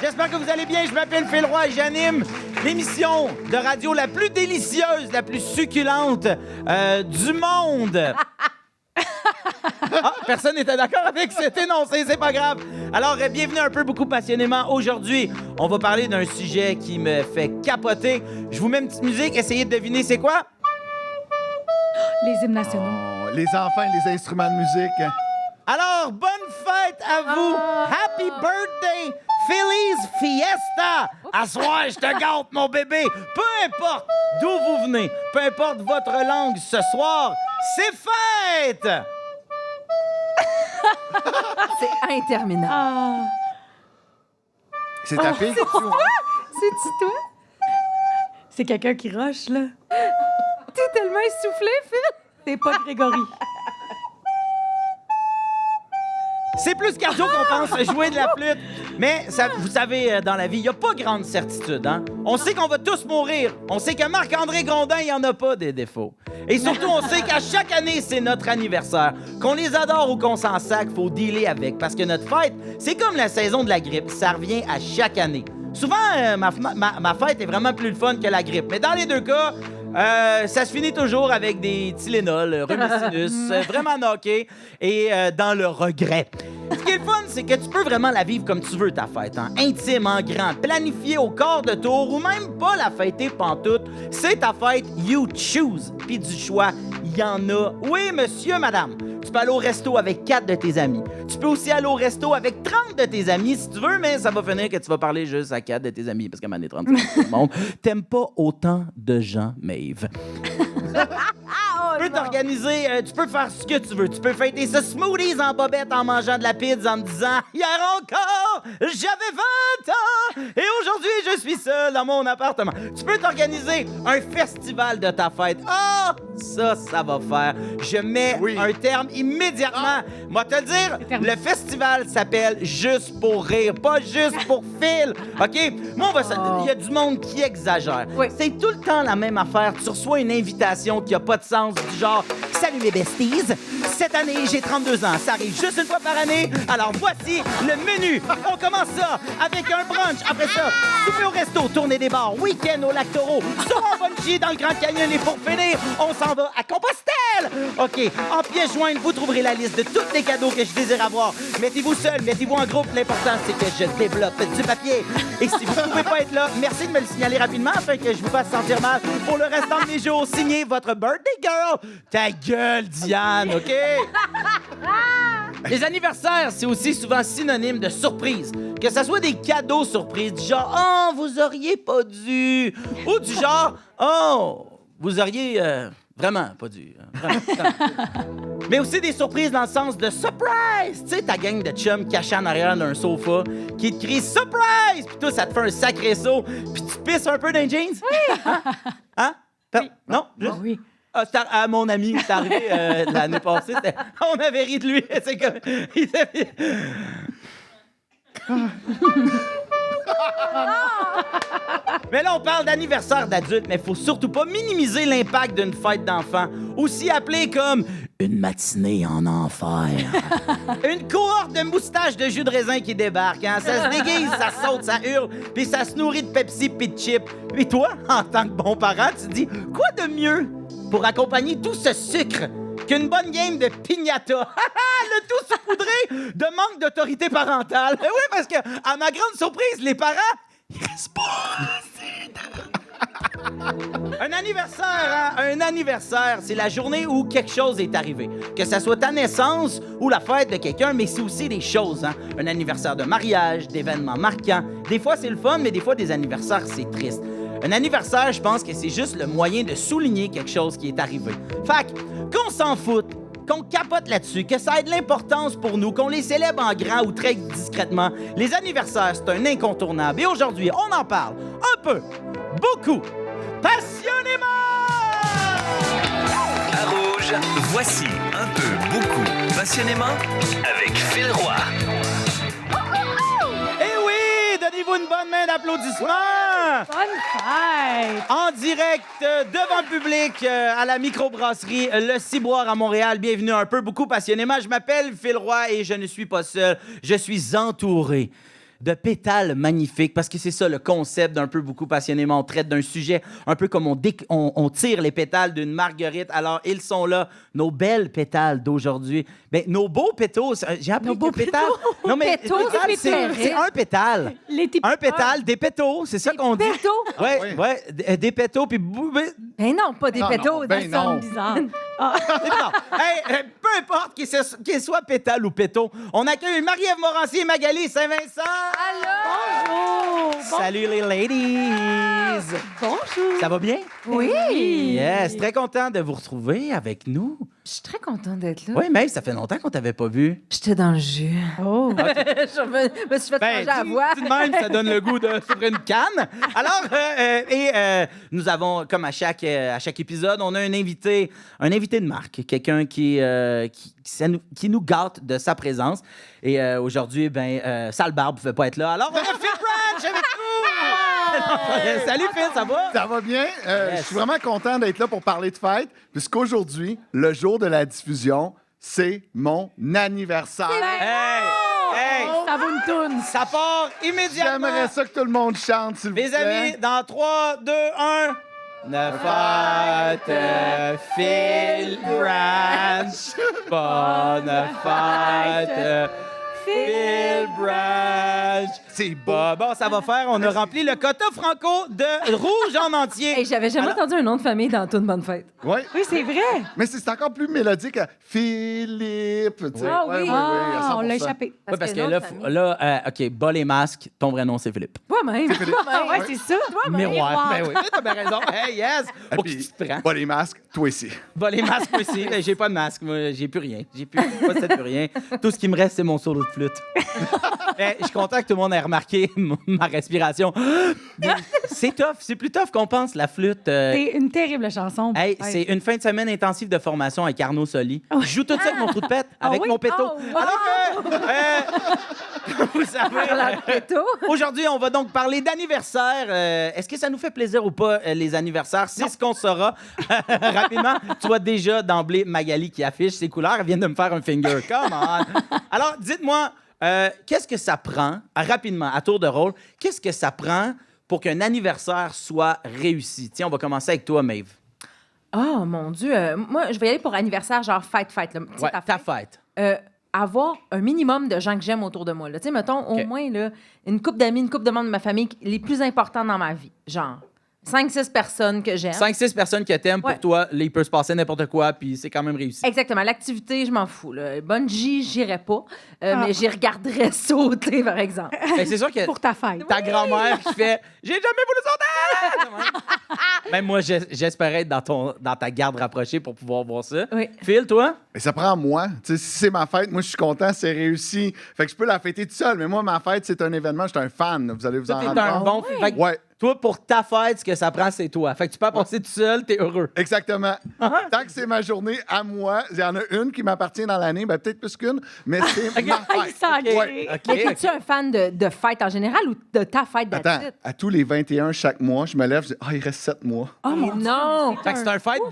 J'espère que vous allez bien. Je m'appelle Phil Roy et j'anime l'émission de radio la plus délicieuse, la plus succulente du monde. Ah, personne n'était d'accord avec cet énoncé, c'est pas grave. Alors, bienvenue un peu beaucoup passionnément. Aujourd'hui, on va parler d'un sujet qui me fait capoter. Je vous mets une petite musique, essayez de deviner c'est quoi? Les hymnes nationaux. Oh, les enfants et les instruments de musique. Alors, bonne fête à vous! Happy birthday! Feliz Fiesta! À soir, je te gâte, mon bébé! Peu importe d'où vous venez, peu importe votre langue, ce soir, c'est fête! C'est interminable. Ah. C'est ta fille? C'est-tu toi? C'est quelqu'un qui rush, là. T'es tellement essoufflé, Phil. C'est pas Grégory. C'est plus cardio qu'on pense jouer de la flûte. Mais ça, vous savez, dans la vie, il n'y a pas grande certitude. Hein? On sait qu'on va tous mourir. On sait que Marc-André Grondin, il n'y en a pas des défauts. Et surtout, on sait qu'à chaque année, c'est notre anniversaire. Qu'on les adore ou qu'on s'en sac, faut dealer avec. Parce que notre fête, c'est comme la saison de la grippe. Ça revient à chaque année. Souvent, ma fête est vraiment plus le fun que la grippe. Mais dans les deux cas, ça se finit toujours avec des Tylenol, rhume-sinus, vraiment knocké et dans le regret. Ce qui est le fun, c'est que tu peux vraiment la vivre comme tu veux, ta fête. Hein? Intime, en grand, planifiée au quart de tour ou même pas la fêter pantoute. C'est ta fête, you choose. Puis du choix, il y en a. Oui, monsieur, madame. Tu peux aller au resto avec 4 de tes amis. Tu peux aussi aller au resto avec 30 de tes amis si tu veux, mais ça va finir que tu vas parler juste à 4 de tes amis parce qu'à un moment donné, 30, c'est tout le monde. T'aimes pas autant de gens, Maeve. Tu peux t'organiser, tu peux faire ce que tu veux. Tu peux fêter ce smoothies en bobette en mangeant de la pizza en me disant « Hier encore, j'avais 20 ans et aujourd'hui, je suis seul dans mon appartement. » Tu peux t'organiser un festival de ta fête. Ah! Ça va faire. Je mets un terme immédiatement. Moi, te le dire, le festival s'appelle Juste pour rire, pas juste pour Phil. OK? Moi, il y a du monde qui exagère. Oui. C'est tout le temps la même affaire. Tu reçois une invitation qui a pas de sens, du genre « Salut mes besties, cette année, j'ai 32 ans. Ça arrive juste une fois par année. Alors voici le menu. On commence ça avec un brunch. Après ça, souper au resto, tournée des bars, week-end au lac Taureau, saut en bungee dans le Grand Canyon et pour finir, on s'en va à Compostelle. OK, en pièce jointe, vous trouverez la liste de tous les cadeaux que je désire avoir. Mettez-vous seul, mettez-vous en groupe. L'important, c'est que je développe du papier. Et si vous ne pouvez pas être là, merci de me le signaler rapidement afin que je vous fasse sentir mal pour le restant de mes jours. Signez votre birthday girl. Ta gueule, Diane, OK? Les anniversaires, c'est aussi souvent synonyme de surprise. Que ça soit des cadeaux surprises, du genre « Oh, vous auriez pas dû » ou du genre « Oh, vous auriez vraiment pas dû. » Mais aussi des surprises dans le sens de surprise. Tu sais, ta gang de chums cachés en arrière d'un sofa qui te crie surprise, puis toi, ça te fait un sacré saut, puis tu pisses un peu dans les jeans. Oui. Hein? Oui. Non? Juste? Oui. Ah, c'est à mon ami, c'est arrivé l'année passée. On avait ri de lui. C'est comme... Mais là, on parle d'anniversaire d'adulte, mais il faut surtout pas minimiser l'impact d'une fête d'enfant, aussi appelée comme une matinée en enfer. Une cohorte de moustaches de jus de raisin qui débarque. Hein? Ça se déguise, ça saute, ça hurle, puis ça se nourrit de Pepsi puis de chips. Et toi, en tant que bon parent, tu te dis, quoi de mieux pour accompagner tout ce sucre qu'une bonne game de piñata? Le tout saupoudré de manque d'autorité parentale. Oui, parce que, à ma grande surprise, les parents, ils restent pas. Un anniversaire, hein? Un anniversaire, c'est la journée où quelque chose est arrivé. Que ça soit ta naissance ou la fête de quelqu'un, mais c'est aussi des choses, hein? Un anniversaire de mariage, d'événements marquants. Des fois, c'est le fun, mais des fois, des anniversaires, c'est triste. Un anniversaire, je pense que c'est juste le moyen de souligner quelque chose qui est arrivé. Fait qu'on s'en foute, qu'on capote là-dessus, que ça ait de l'importance pour nous, qu'on les célèbre en grand ou très discrètement. Les anniversaires, c'est un incontournable. Et aujourd'hui, on en parle un peu, beaucoup, passionnément! À Rouge, voici un peu, beaucoup, passionnément avec Phil Roy. Eh oui, donnez-vous une bonne main d'applaudissements! Bonne fête! En direct devant le public à la microbrasserie Le Ciboire à Montréal. Bienvenue un peu, beaucoup passionnément. Je m'appelle Phil Roy et je ne suis pas seul. Je suis entouré de pétales magnifiques, parce que c'est ça le concept d'un peu beaucoup passionnément. On traite d'un sujet un peu comme on tire les pétales d'une marguerite. Alors, ils sont là, nos belles pétales d'aujourd'hui. Ben, nos beaux pétaux, j'ai appris Nos beaux que pétales... pétaux. Non, mais Pétaux, pétales, c'est un pétale. Les types- Un pétale, des pétaux, c'est ça qu'on dit. Pétos? Ouais, oui. ouais, des pétaux, puis... Ben non, pas des Non, pétos. non, ben ça sonne non. bizarre. Peu importe qu'il soit pétale ou péto, on accueille Marie-Ève Morancier et Magali Saint-Vincent. Bonjour! Salut les ladies. Bonjour! Ça va bien? Oui. Yes, très content de vous retrouver avec nous. Je suis très contente d'être là. Oui, mais ça fait longtemps qu'on t'avait pas vu. J'étais dans le jus. Oh! Je me suis fait changer la voix. Dis de même, ça donne le goût de s'ouvrir une canne. Alors, nous avons, comme à chaque épisode, on a un invité de marque, quelqu'un qui nous gâte de sa présence. Et aujourd'hui, Sale Barbe ne pouvait pas être là. Alors, on a Phil Branch avec nous! Salut Phil, ça va? Ça va bien? Je suis vraiment content d'être là pour parler de fête, puisqu'aujourd'hui, le jour de la diffusion, c'est mon anniversaire. Hey! Ça vaut une toune! Ça part immédiatement. J'aimerais ça que tout le monde chante, s'il vous plaît. Mes amis, dans 3, 2, 1. Ne fête, Phil Branch. Bonne fête, Phil Branch. C'est beau. Bon, ça va faire. On a rempli le quota franco de rouge en entier. Hey, j'avais jamais entendu un nom de famille dans toute bonne fête. Oui, Oui, c'est vrai! mais c'est encore plus mélodique. Philippe, tu sais. Ah oui. à Ah, on l'a 100%. échappé. Ouais, parce que nom là, de famille. OK, bas les masques, ton vrai nom, c'est Philippe. Toi-même. Ah, ouais, c'est ça! Miroir. Ben oui, t'as bien raison. Hey, yes! Et Pour qui puis, tu te prends? pas les masques, toi ici. Bas les masques aussi. Ben, j'ai pas de masque. Moi, j'ai plus rien. J'ai plus plus rien. Tout ce qui me reste, c'est mon solo de flûte. Ben, je suis content que tout le monde ait remarqué ma respiration. C'est tough. C'est plus tough qu'on pense, la flûte. C'est une terrible chanson. Hey, Ouais. c'est une fin de semaine intensive de formation avec Arnaud Soli. Je joue tout ça avec mon trou de pète, avec oui? mon péto. Oh, wow! Alors que, vous savez, Parlant de pétos. aujourd'hui, on va donc parler d'anniversaire. Est-ce que ça nous fait plaisir ou pas, les anniversaires? C'est ce qu'on saura rapidement. Tu vois déjà d'emblée Magali qui affiche ses couleurs. Elle vient de me faire un finger. Come on! Alors, dites-moi, qu'est-ce que ça prend, rapidement, à tour de rôle, qu'est-ce que ça prend pour qu'un anniversaire soit réussi? Tiens, on va commencer avec toi, Maeve. Oh mon Dieu. Moi, je vais y aller pour anniversaire, genre fête. Là. Tu sais, Ouais, ta ta fête. fête. Avoir un minimum de gens que j'aime autour de moi. Tu sais, mettons, OK. au moins, là, une couple d'amis, une couple de membres de ma famille, les plus importants dans ma vie. Genre, 5-6 personnes que j'aime. 5-6 personnes que t'aimes, Ouais. pour toi, là, il peut se passer n'importe quoi, puis c'est quand même réussi. Exactement. L'activité, je m'en fous. Là. Bungee, j'irais pas. Mais j'y regarderais sauter, par exemple. Ben, c'est sûr que Pour ta fête. ta grand-mère qui fait « J'ai jamais voulu sauter! » Même moi, j'espérais être dans ta garde rapprochée pour pouvoir voir ça. Oui. Phil, toi? Mais ça prend moi. Tu sais, si c'est ma fête, moi, je suis content, c'est réussi. Fait que je peux la fêter tout seul. Mais moi, ma fête, c'est un événement. Je suis un fan. Vous allez vous Toi, en t'es rendre un compte. bon... Fait que Ouais, toi, pour ta fête, ce que ça prend, c'est toi. Fait que tu peux passer tout seul, t'es heureux. exactement. Tant que c'est ma journée à moi, il y en a une qui m'appartient dans l'année, ben, peut-être plus qu'une, mais c'est ma Ah, il fête. s'en Ouais. OK. Mais es-tu un fan de fête en général ou de ta fête Attends, d'attitude? à tous les 21 chaque mois, je me lève, je dis, il reste 7 mois. Oh, Mais mon Dieu, non! Fait que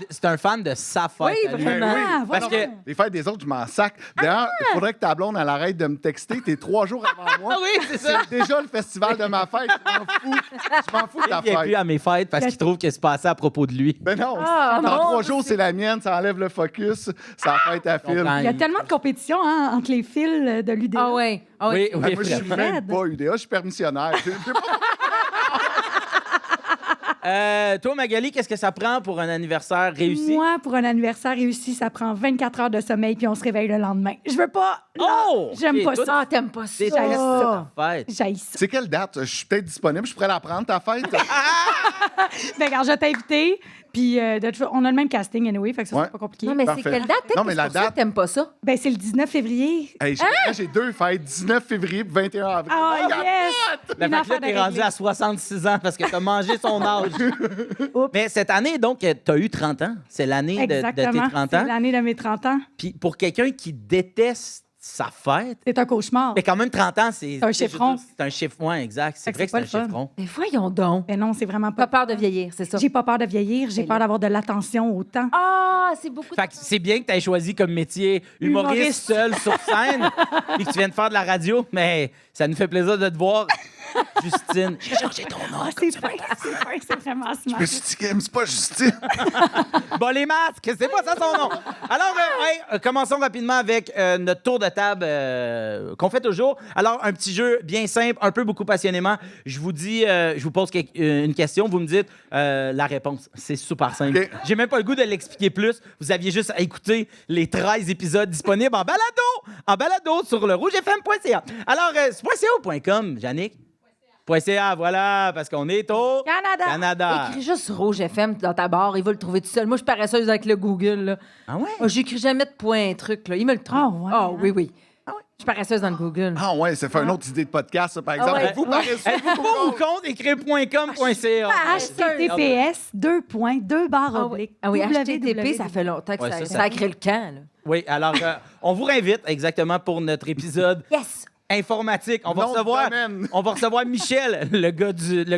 c'est un fan de sa fête. Oui, à lui. vraiment. Ah, Parce que... Les fêtes des autres, je m'en sac. D'ailleurs, il faudrait que ta blonde, elle arrête de me texter. T'es 3 jours avant moi. Ah oui, c'est ça. C'est déjà le festival de ma fête. Je m'en fous. Je m'en fous de ta Il vient plus fête. à mes fêtes parce qu'il trouve que c'est passé à propos de lui. Ben non, Ah, dans bon, 3 jours, c'est la mienne. Ça enlève le focus. Ça fête à fil. comprends. Il y a tellement de compétition entre les fils de l'UDA. Ah ouais. Ah ouais. Oui, Ah, oui, moi, je suis vraiment. même pas UDA, je suis permissionnaire. J'ai pas- Toi, Magali, qu'est-ce que ça prend pour un anniversaire réussi? Moi, pour un anniversaire réussi, ça prend 24 heures de sommeil puis on se réveille le lendemain. Je veux pas. Non, Oh! j'aime Ok, pas toi, ça. Ah, t'aimes pas ça? C'est ta fête. J'haïs ça. C'est quelle date? Je suis peut-être disponible. Je pourrais la prendre, ta fête. Ben, regarde, je vais t'inviter. Puis, on a le même casting, anyway, fait que ça, Ouais. c'est pas compliqué. Non, mais Parfait. c'est quelle date? Peut-être Non, que mais c'est la pour ça date- que t'aimes pas ça. Ben, c'est le 19 février. Hey, j'ai 2 fêtes, 19 février et 21 avril. Ah, Regarde. yes! Mais Une fait que affaire là, t'es de rendu régler. à 66 ans parce que t'as mangé son âge. Mais cette année, donc, t'as eu 30 ans. C'est l'année de tes Exactement. 30 C'est ans. l'année de mes 30 ans. Puis pour quelqu'un qui déteste sa fête. C'est un cauchemar. Mais quand même, 30 ans, c'est... C'est un chiffron. C'est un chiffron, ouais, exact. C'est Fait que vrai c'est que c'est pas un le fun. chiffron. Mais voyons donc. Mais non, c'est vraiment Pas pas. peur de vieillir, c'est ça. J'ai pas peur de vieillir, j'ai Mais peur là- d'avoir de l'attention autant. Ah, c'est beaucoup. Fait que c'est bien que tu aies choisi comme métier humoriste seul sur scène et que tu viennes faire de la radio, mais ça nous fait plaisir de te voir. Justine, j'ai changé ton nom. Ah, c'est fin, c'est vraiment smart. Je me suis dit, Kim, c'est pas Justine. Bon, les masques, c'est pas ça son nom. Alors, commençons rapidement avec notre tour de table qu'on fait toujours. Alors, un petit jeu bien simple, un peu beaucoup passionnément. Je vous dis, je vous pose une question, vous me dites la réponse. C'est super simple. OK. J'ai même pas le goût de l'expliquer plus. Vous aviez juste à écouter les 13 épisodes disponibles en balado sur le rougefm.ca. Alors, c'est .ca ou .com, Yannick? .ca, voilà, parce qu'on est au Canada. Écris juste Rouge FM dans ta barre, il va le trouver tout seul. Moi, je suis paresseuse avec le Google. Là. Ah ouais? Oh, j'écris jamais de point truc. Là. Il me le trouve. Ah ouais, Ah hein? oui, oui. Je suis paresseuse dans le Google. Ah ouais, ça fait une autre idée de podcast, ça, par exemple. ouais. Êtes-vous paresseux? Êtes-vous pour ou contre écrire .com.ca? HTTPS, 2 barres Ah oui, obliques. ah oui, HTTP, www. ça fait longtemps que Ouais, ça, ça ça a créé le camp. Là. Oui, alors, on vous réinvite exactement pour notre épisode Yes! informatique. On va, Nom de recevoir, domaine. on va recevoir Michel, le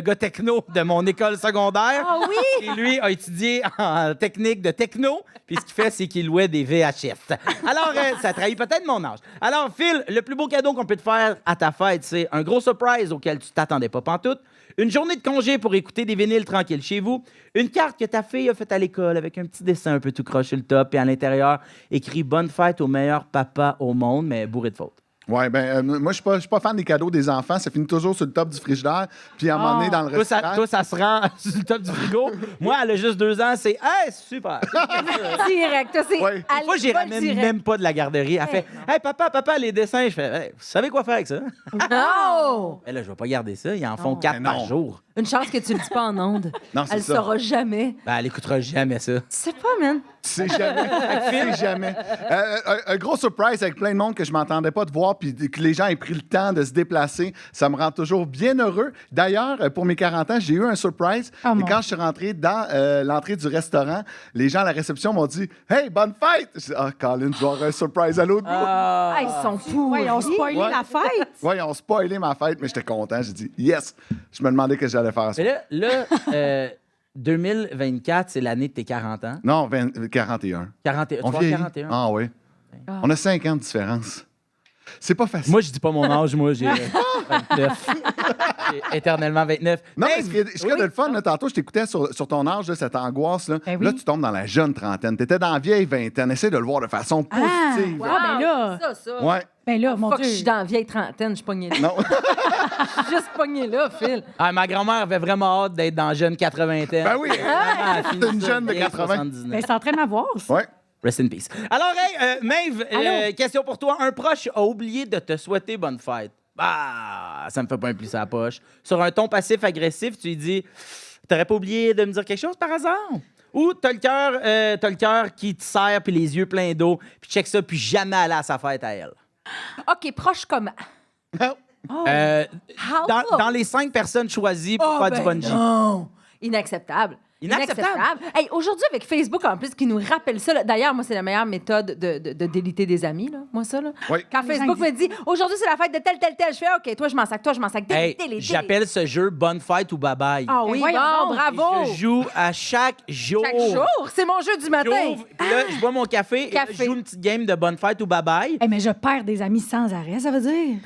gars techno de mon école secondaire. Ah oui! Qui, lui, a étudié en technique de techno. Puis ce qu'il fait, c'est qu'il louait des VHS. Alors, ça trahit peut-être mon âge. Alors, Phil, le plus beau cadeau qu'on peut te faire à ta fête, c'est un gros surprise auquel tu t'attendais pas pantoute. Une journée de congé pour écouter des vinyles tranquilles chez vous. Une carte que ta fille a faite à l'école avec un petit dessin un peu tout croche sur le top. Et à l'intérieur, écrit « Bonne fête au meilleur papa au monde », mais bourré de fautes. Ouais, ben, moi, je suis pas fan des cadeaux des enfants. Ça finit toujours sur le top du frigidaire. Puis à un moment donné, dans le Toi, restaurant. ça se rend sur le top du frigo. Moi, elle a juste 2 ans, c'est « Hey, super! » Direct. Ça, c'est Ouais. à Moi, j'y l'école ramène direct. même pas de la garderie. Elle fait « Hey, papa, les dessins. » Je fais hey, « Vous savez quoi faire avec ça? » Non! Eh là, je vais pas garder ça. Ils en font 4 Mais par non. jour. Une chance que tu le dis pas en ondes. Non, c'est Elle ça. saura jamais. Ben, elle écoutera jamais ça. Tu sais pas, man. Tu sais jamais. Tu sais jamais. Un gros surprise avec plein de monde que je m'entendais pas de voir, puis que les gens aient pris le temps de se déplacer. Ça me rend toujours bien heureux. D'ailleurs, pour mes 40 ans, j'ai eu un surprise. Oh, et mon quand je suis rentré dans l'entrée du restaurant, les gens à la réception m'ont dit « Hey, bonne fête! » Je dis « Ah, Colin, je vais avoir un surprise à l'autre bout. Ah, ils sont fous. Ouais, on spoilé Ouais. la fête. Ouais, ils ont spoilé ma fête, mais j'étais content. J'ai dit « Yes! » Je me demandais que j'allais faire ça. Mais là 2024, c'est l'année de tes 40 ans. Non, 41. 41. On Tu vas vieillit. 41. Ah oui. On a 5 ans de différence. C'est pas facile. Moi, je dis pas mon âge. Moi, j'ai 29. J'ai éternellement 29. Non, mais Dave, ce qu'il y a de le fun, là, tantôt, je t'écoutais sur ton âge, là, cette angoisse. Là, Ben oui. là, tu tombes dans la jeune trentaine. Tu étais dans la vieille vingtaine. Essaie de le voir de façon positive. Wow, Ah, ben là. Ça. Ouais. Ben là, mon Fuck, Dieu. je suis dans la vieille trentaine, je suis pognée là. Non. Je suis juste pognée là, Phil. Ah, ma grand-mère avait vraiment hâte d'être dans jeune 80 Ben oui. C'est une jeune de 80. Ben, c'est en train de m'avoir. Ouais. Rest in peace. Alors, hey, Maeve, Allô? question pour toi. Un proche a oublié de te souhaiter bonne fête. Bah, ça me fait pas un pli sur la poche. Sur un ton passif-agressif, tu lui dis t'aurais pas oublié de me dire quelque chose par hasard? Ou t'as le cœur qui te serre puis les yeux pleins d'eau, puis check ça, puis jamais aller à sa fête à elle. OK, proche comment? How? Dans les 5 personnes choisies pour Oh, faire ben du bungee. non. Inacceptable. Inacceptable? Hey, aujourd'hui, avec Facebook, en plus, qui nous rappelle ça. Là, d'ailleurs, moi, c'est la meilleure méthode de déliter des amis, là. Moi, ça, là. Oui. Quand Facebook me dit, aujourd'hui, c'est la fête de tel, je fais, OK, toi, je m'en sac. Hey, Déliter. j'appelle ce jeu bonne fête ou bye bye. Ah oui, voyons bon, donc. bravo. Je joue à chaque jour. Chaque jour, c'est mon jeu du matin. J'ouvre, puis là, je bois mon café, et là, je Café. joue une petite game de bonne fête ou bye bye. Eh, mais je perds des amis sans arrêt, ça veut dire.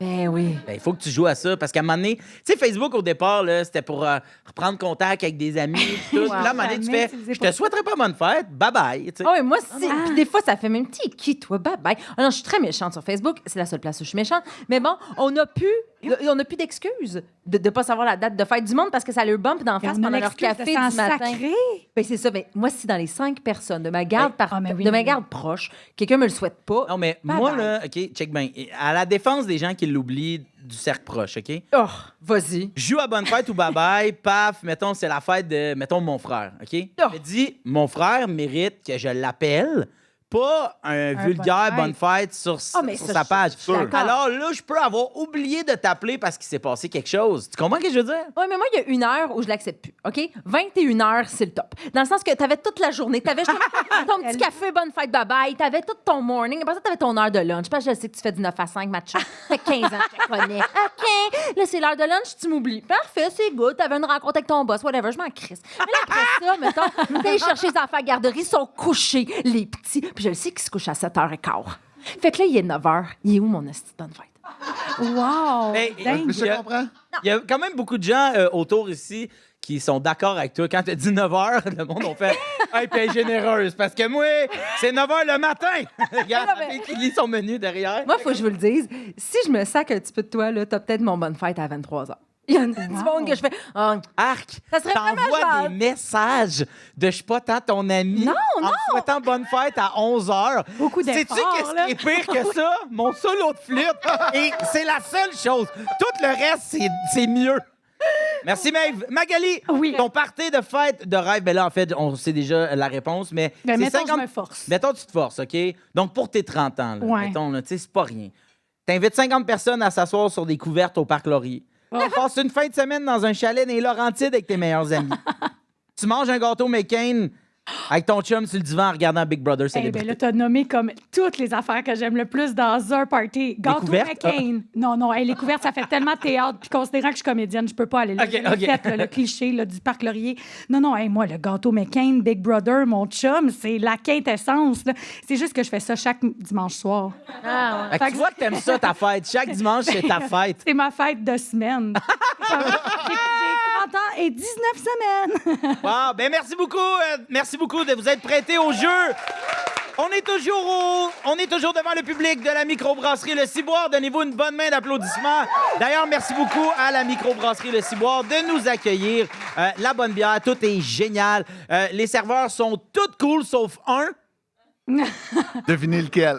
Ben oui. Il faut que tu joues à ça parce qu'à un moment donné, tu sais, Facebook au départ, là, c'était pour reprendre contact avec des amis. Tout. Puis là, à un moment donné, tu Jamais, fais tu le sais je pas. te souhaiterais pas bonne fête, bye bye. Tu sais. Ah oui, moi, si. Puis des fois, ça fait même petit qui, toi, bye bye. Ah non, je suis très méchante sur Facebook. C'est la seule place où je suis méchante. Mais bon, on n'a plus d'excuses de ne pas savoir la date de fête du monde parce que ça leur bump d'en face on a pendant leur l'excuse de café s'en du matin. sacrer. Ben, c'est ça. Ben, moi, si dans les 5 personnes de ma garde, Ah, mais oui, de ma oui. garde proche, quelqu'un me le souhaite pas. Non, mais Bye moi, bye. là, OK, check bien. À la défense des gens qui l'oublient du cercle proche, OK? Oh, vas-y. Je joue à bonne fête ou bye bye, paf, mettons, c'est la fête de, mettons, mon frère, OK? Oh. Je me dis, mon frère mérite que je l'appelle pas un vulgaire bonne fête sur mais sur ça, sa page. je suis d'accord. Alors là, je peux avoir oublié de t'appeler parce qu'il s'est passé quelque chose. Tu comprends ce que je veux dire? Oui, mais moi, il y a une heure où je l'accepte plus, OK? 21 heures, c'est le top. Dans le sens que t'avais toute la journée, t'avais ton petit café, bonne fête, bye-bye, t'avais tout ton morning, après ça, t'avais ton heure de lunch. Parce que je sais que tu fais du 9 à 5, match. Ça fait 15 ans que je te connais. OK, là, c'est l'heure de lunch, tu m'oublies. Parfait, c'est good, t'avais une rencontre avec ton boss, whatever, je m'en crisse. Mais là, après ça, mettons, t'es chercher les enfants à garderie, ils sont couchés, les petits. Puis je le sais qu'ils se couchent à 7h15. Fait que là, il est 9h. Il est où, mon esti de bonne fête? Wow! Mais- Dingue. Mais je comprends. Il y a quand même beaucoup de gens autour ici qui sont d'accord avec toi. Quand tu as dit 9 h, le monde a fait « Hey, puis elle est généreuse, parce que moi, c'est 9 h le matin! » Regarde, Non, mais- la fille qui lit son menu derrière. Moi, il faut que je vous le dise. Si je me sac un petit peu de toi, là, t'as peut-être mon bonne fête à 23h. Il y a une petite monde que je fais. Ah, Arc, Ça serait vraiment t'envoies genre- des messages de je suis pas tant ton ami Non, en te souhaitant bonne fête à 11 h. Beaucoup Sais-tu d'efforts, qu'est-ce là. qui est pire que ça? Mon solo de flûte. Et c'est la seule chose. Tout le reste, c'est mieux. Merci, Maeve. Magali, Oui. ton party de fête de rêve, ben là, en fait, on sait déjà la réponse, mais Ben, c'est mettons, je me force. Mettons, tu te forces, OK? Donc, pour tes 30 ans, là, Ouais. mettons, là, tu sais, c'est pas rien. T'invites 50 personnes à s'asseoir sur des couvertes au Parc Laurier. Tu passes une fin de semaine dans un chalet dans les Laurentides avec tes meilleurs amis. Tu manges un gâteau McCain avec ton chum sur le divan en regardant Big Brother Eh célébrer. ben là, t'as nommé comme toutes les affaires que j'aime le plus dans un party. Gâteau couvertes? McCain. Non, non, hey, les couvertes, ça fait tellement de théâtre. Puis considérant que je suis comédienne, je peux pas aller là. Ok, J'ai ok. fait là, le cliché là, du Parc Laurier. Non, non, hey, moi, le gâteau McCain, Big Brother, mon chum, c'est la quintessence. Là. C'est juste que je fais ça chaque dimanche soir. Fait que tu vois que t'aimes ça, ta fête. Chaque dimanche, c'est ta fête. C'est ma fête de semaine. J'ai 30 ans et 19 semaines. Wow, ben merci beaucoup de vous être prêtés au jeu. On est toujours devant le public de la microbrasserie Le Ciboire. Donnez-vous une bonne main d'applaudissements. D'ailleurs, merci beaucoup à la microbrasserie Le Ciboire de nous accueillir. La bonne bière, tout est génial. Les serveurs sont toutes cool, sauf un. Devinez lequel.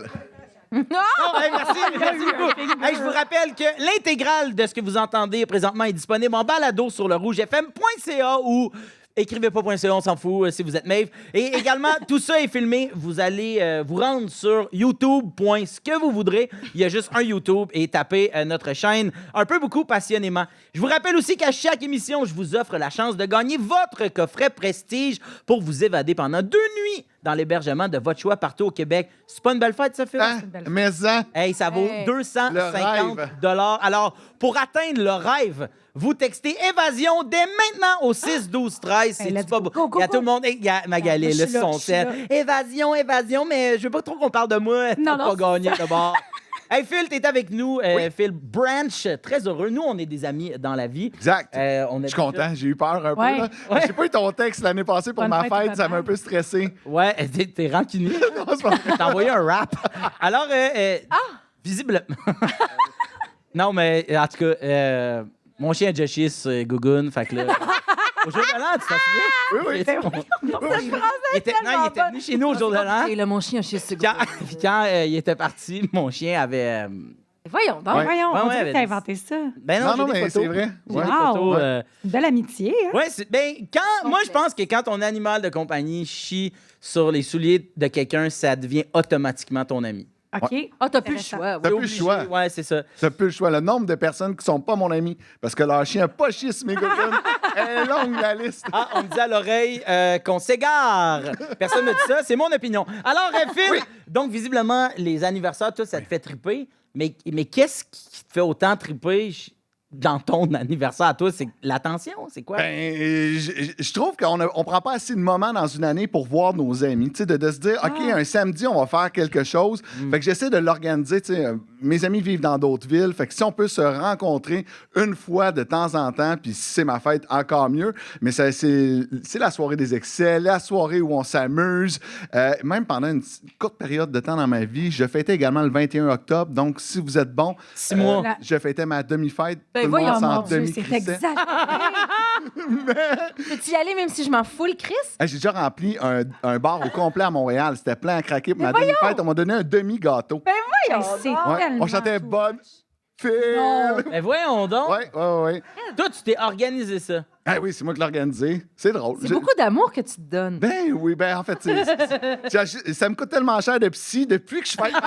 Oh, hey, merci beaucoup. Hey, je vous rappelle que l'intégrale de ce que vous entendez présentement est disponible en balado sur le rougefm.ca ou écrivez pas.ca, on s'en fout si vous êtes Maeve. Et également, tout ça est filmé. Vous allez vous rendre sur youtube.ce que vous voudrez. Il y a juste un YouTube et tapez notre chaîne un peu beaucoup passionnément. Je vous rappelle aussi qu'à chaque émission, je vous offre la chance de gagner votre coffret Prestige pour vous évader pendant 2 nuits dans l'hébergement de votre choix partout au Québec. C'est pas une belle fête, ça, Phil? Hein? Mais ça, Hey, ça vaut Hey. 250 Le Alors, pour atteindre le rêve, vous textez Évasion dès maintenant au 6-12-13. C'est let's pas go. beau. Go, Il y a go, tout le monde. Hey, il y a Magali, Moi, je là, suis là, son je suis sel. là. Évasion, mais je veux pas trop qu'on parle de moi. Non, T'as non, pas gagné c'est ça. de bord. Hey, Phil, t'es avec nous. Phil Branch, très heureux. Nous, on est des amis dans la vie. exact. On Je suis content, j'ai eu peur un Ouais. peu. Là. Ouais. J'ai pas eu ton texte l'année passée pour Bonne ma fête, fête, papa. ça m'a un peu stressé. Ouais, t'es rancunier. Non, c'est pas vrai. T'as envoyé un rap. Alors, visible. Non, mais en tout cas, mon chien a déjà chié sur Gougoun, fait que là. Au jour de l'an, tu t'en souviens? Oui, oui. Il était venu chez nous au jour de l'an. Et là, mon chien a chié sur Puis quand il était parti, mon chien avait. Voyons donc. Ouais. Voyons, Ouais, on ouais, dirait que t'as inventé ça. Ben Non, j'ai non, des mais photos. c'est vrai. J'ai Ouais. des Wow. photos. Une belle amitié. Hein? Ouais, moi, je pense que quand ton animal de compagnie chie sur les souliers de quelqu'un, ça devient automatiquement ton ami. OK. Ah, t'as plus le Intéressant. choix. T'as oui. plus le choix. Ouais, c'est ça. T'as plus le choix. Le nombre de personnes qui sont pas mon ami parce que leur chien a pas chié sur mes Gougoun. Elle est longue, la liste. Ah, on me dit à l'oreille qu'on s'égare. Personne ne dit ça, c'est mon opinion. Alors, Phil, donc visiblement, les anniversaires, tout ça te fait triper. Mais qu'est-ce qui te fait autant triper dans ton anniversaire à toi? C'est l'attention, c'est quoi? Ben, je trouve qu'on on prend pas assez de moments dans une année pour voir nos amis. Tu sais, de se dire, OK, un samedi, on va faire quelque chose. Fait que j'essaie de l'organiser. Tu sais, mes amis vivent dans d'autres villes. Fait que si on peut se rencontrer une fois de temps en temps, puis si c'est ma fête, encore mieux. Mais c'est la soirée des excès, la soirée où on s'amuse. Même pendant une courte période de temps dans ma vie, je fêtais également le 21 octobre. Donc, si vous êtes bon, 6 mois. La- je fêtais ma demi-fête. Ben Tout le monde voyons, s'en mon Dieu, c'est demi-crissait. exact. Peux-tu y aller même si je m'en fous le Chris? J'ai déjà rempli un bar au complet à Montréal. C'était plein à craquer. Pour ma demi-fête, on m'a donné un demi-gâteau. Hey, c'est Ouais, tellement on chantait tout. bonne. Phil. Non. Ben voyons donc. Ouais. Toi, tu t'es organisé ça. Ah oui, c'est moi qui l'ai organisé. C'est drôle. C'est beaucoup d'amour que tu te donnes. Ben oui, ben en fait, ça me coûte tellement cher de psy. Depuis que je fais ma fête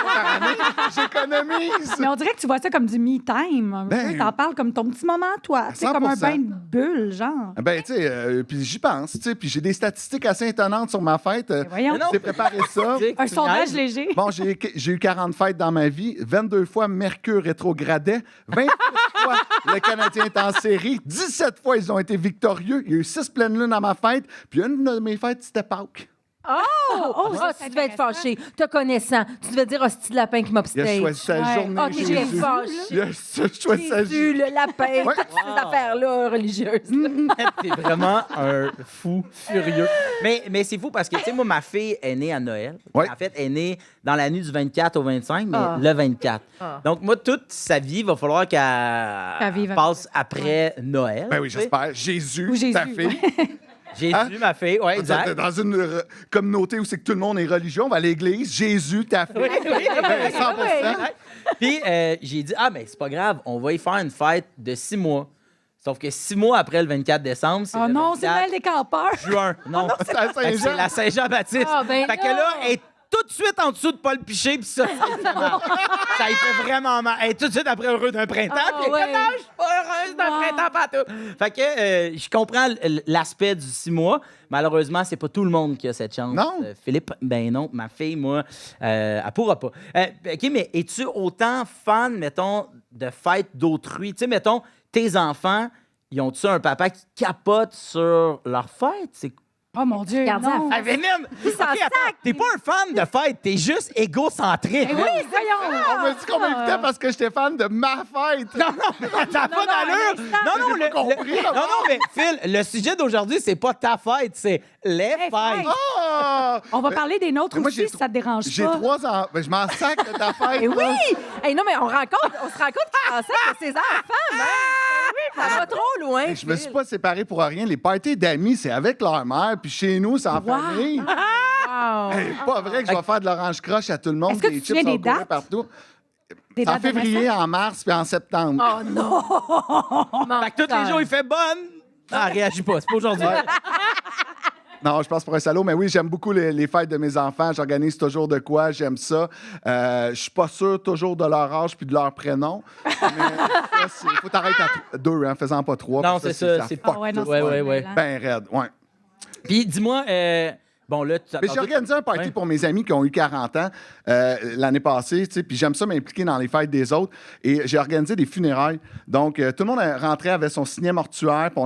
par année, j'économise. Mais on dirait que tu vois ça comme du me-time. Un Ben, peu. T'en parles comme ton petit moment, toi. C'est comme un 100%. bain de bulle, genre. Ben, tu sais, puis j'y pense, tu sais, puis j'ai des statistiques assez étonnantes sur ma fête. Voyons. J'ai préparé ça. Un sondage léger. Bon, j'ai eu 40 fêtes dans ma vie, 22 fois Mercure rétrogradait, 28 fois le Canadien est en série, 17 fois ils ont été victorieux, il y a eu 6 pleines lunes à ma fête, puis une de mes fêtes, c'était Pâques. Tu devais être fâché. Te connaissant, tu devais dire hostie de lapin qui Il a m'obstate. choisi sa Ouais. journée, Oh, t'es Jésus. fâché. Il a choisi sa Jésus, journée. le lapin, Ouais. toutes ces affaires-là religieuses. T'es vraiment un fou furieux. Mais c'est fou parce que, tu sais, moi, ma fille est née à Noël. Ouais. En fait, elle est née dans la nuit du 24 au 25, mais Ah. le 24. Ah. Donc, moi, toute sa vie, il va falloir Qu'elle vive qu'elle passe après Noël. Ben oui, tu sais. j'espère. Jésus, Ou Jésus, ta fille. Jésus, Hein? ma fille, oui, exact. Dans une communauté où c'est que tout le monde est religieux, on va à l'église. Jésus, ta fille. Oui, oui, oui, Ben, 100%. Ouais. Puis, j'ai dit, mais c'est pas grave, on va y faire une fête de 6 mois. Sauf que 6 mois après le 24 décembre, c'est Oh le non, c'est 24 Noël des campeurs. juin. Non, C'est à Fait que c'est Saint-Jean. la Saint-Jean-Baptiste. Ah, ben fait que non. là, elle est tout de suite en dessous de Paul Piché, puis ça fait mal. Ça y fait vraiment mal. Elle est tout de suite après heureux d'un printemps, Ah, puis elle est ouais. comme, non, je suis pas heureuse d'un printemps partout. Fait que je comprends l'aspect du 6 mois. Malheureusement, c'est pas tout le monde qui a cette chance. Non. Philippe, ben non. Ma fille, moi, elle pourra pas. OK, mais es-tu autant fan, mettons, de fêtes d'autrui? Tu sais, mettons, tes enfants, ils ont-tu un papa qui capote sur leur fête? C'est Oh mon Dieu, Regarde non. ah, mais même, s'en OK, attends, t'es pas un fan de fête, t'es juste égocentrique. Oui, voyons. On m'a dit qu'on m'invitait parce que j'étais fan de ma fête. Non, mais t'as pas d'allure. Non, J'ai pas compris, non, mais Phil, le sujet d'aujourd'hui, c'est pas ta fête, c'est les fêtes. fêtes. Ah! On va parler des nôtres Mais moi, aussi, j'ai si ça te dérange J'ai pas. 3 ans. Ben, je m'en sac de ta fête. Eh là. oui! Hey, non, mais on se rend compte qu'il pensait que ses enfants, même. Oui, ça va trop loin. Hey, je me suis Phil. pas séparé pour rien. Les parties d'amis, c'est avec leur mère, puis chez nous, c'est en famille. Wow. Hey, pas vrai que je vais faire de l'orange croche à tout le monde. Est-ce que des tu te chips souviens des au poulet dates? partout. Des En dates de février, naissance? en mars, puis en septembre. Oh non! Fait que tous les jours, il fait bonne. Ah, réagis pas, c'est pas aujourd'hui. Non, je passe pour un salaud, mais oui, j'aime beaucoup les fêtes de mes enfants. J'organise toujours de quoi, j'aime ça. Je suis pas sûr toujours de leur âge puis de leur prénom. Mais ça, faut t'arrêter à 2, hein, faisant pas 3. Non, c'est ça, c'est fuck Ah ouais, non, tout. Ouais, c'est ouais, ouais. mêlant. Ben raide, ouais. Puis dis-moi, bon, là, tu Mais j'ai organisé un party pour mes amis qui ont eu 40 ans l'année passée, tu sais, puis j'aime ça m'impliquer dans les fêtes des autres. Et j'ai organisé des funérailles. Donc, tout le monde rentrait avec son signet mortuaire, puis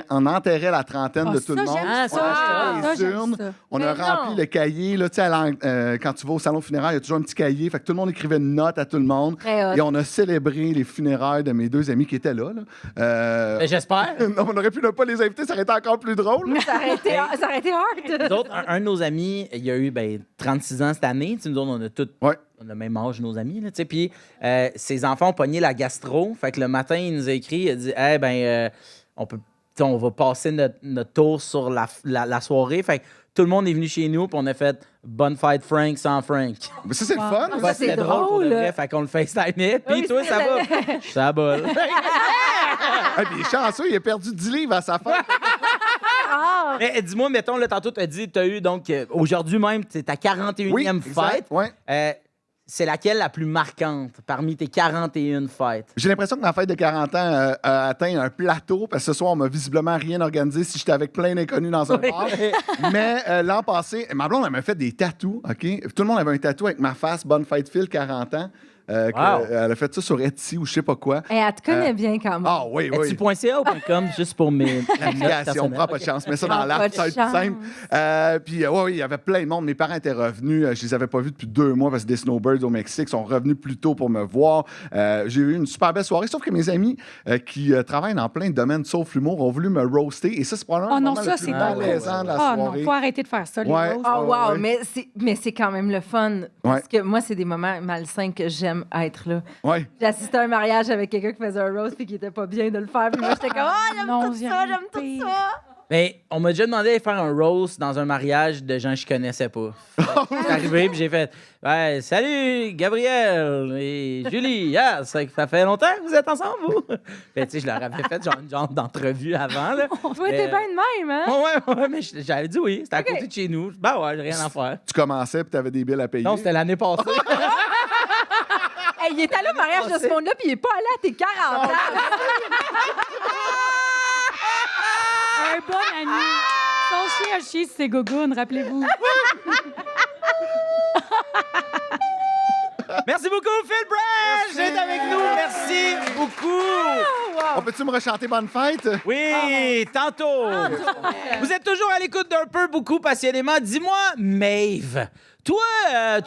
on enterrait la trentaine Ah, de tout ça, le monde. j'aime Ah, On ça, a acheté ça, des j'aime urnes, ça. on a Mais rempli non. le cahier. Là, tu sais, quand tu vas au salon funéraire, il y a toujours un petit cahier. Fait que tout le monde écrivait une note à tout le monde. Très hot. Et on a célébré les funérailles de mes 2 amis qui étaient là. Ben, j'espère. Non, on aurait pu ne pas les inviter, ça aurait été encore plus drôle. Ça aurait été hard. Nous autres, un de nos amis, il a eu 36 ans cette année. Tu sais, nous autres, on a tous Ouais. on a le même âge, nos amis. Là, tu sais. Puis ses enfants ont pogné la gastro. Fait que le matin, il nous a écrit, il a dit on va passer notre tour sur la soirée. Fait que tout le monde est venu chez nous, puis on a fait bonne fête Frank sans Frank. Mais ça, c'est le fun. Ça, c'est C'était drôle. pour de vrai. Fait qu'on le FaceTimait. Puis Oui, toi, c'est ça va? Ça va. Ah, puis il est chanceux, il a perdu 10 livres à sa fête. Mais dis-moi, mettons, là, tantôt, tu as dit, tu as eu, donc, aujourd'hui même, c'est ta 41e Oui, fête. exact, ouais. C'est laquelle la plus marquante parmi tes 41 fêtes? J'ai l'impression que ma fête de 40 ans a atteint un plateau, parce que ce soir, on m'a visiblement rien organisé si j'étais avec plein d'inconnus dans un bar. Mais l'an passé, ma blonde, elle m'a fait des tatous, OK? Tout le monde avait un tatou avec ma face, Bonne fête Phil, 40 ans. Wow. Elle a fait ça sur Etsy ou je sais pas quoi. Hey, elle te connaît bien quand même. Ah oui, oui. Etsy.ca ou .com, juste pour mes L'application, on prend pas de chance. Mets ça dans Prends l'app, pas de ça va être chance. simple. Puis, oui, il y avait plein de monde. Mes parents étaient revenus. Je les avais pas vus depuis 2 mois parce que des snowbirds au Mexique sont revenus plus tôt pour me voir. J'ai eu une super belle soirée. Sauf que mes amis qui travaillent dans plein de domaines sauf l'humour ont voulu me roaster. Et ça, c'est probablement Oh le non, moment ça, le plus c'est malaisant de la Ah non, soirée. faut arrêter de faire ça, les Ouais. roses. Oh, wow, ouais. mais c'est quand même le fun. Parce que moi, c'est des moments malsains que j'aime être là. Ouais. J'ai assisté à un mariage avec quelqu'un qui faisait un roast puis qui était pas bien de le faire. Puis moi, j'étais comme, oh, j'aime non, tout j'aime ça, j'aime tout pire. ça. Ben, on m'a déjà demandé de faire un roast dans un mariage de gens que je connaissais pas. J'étais arrivé puis j'ai fait ouais, salut Gabriel et Julie. Ah, ça fait longtemps que vous êtes ensemble, vous? Fait, tu sais, je leur avais fait une genre d'entrevue avant. Là. Ouais, t'es bien de même, hein? Ouais, mais j'avais dit oui. C'était à côté de chez nous. Ben ouais, j'ai rien à faire. Tu commençais puis t'avais des billes à payer. Non, c'était l'année passée. Hey, il est allé au mariage de ce monde-là, puis il est pas allé à tes 40 ans. Un bon ami. Son chien a chié sur ses gougounes, rappelez-vous. Merci beaucoup, Phil Brash, d'être avec nous. Merci beaucoup. On peut-tu me rechanter Bonne Fête? Oui, tantôt. Vous êtes toujours à l'écoute d'un peu, beaucoup, passionnément. Dis-moi, Maeve, toi,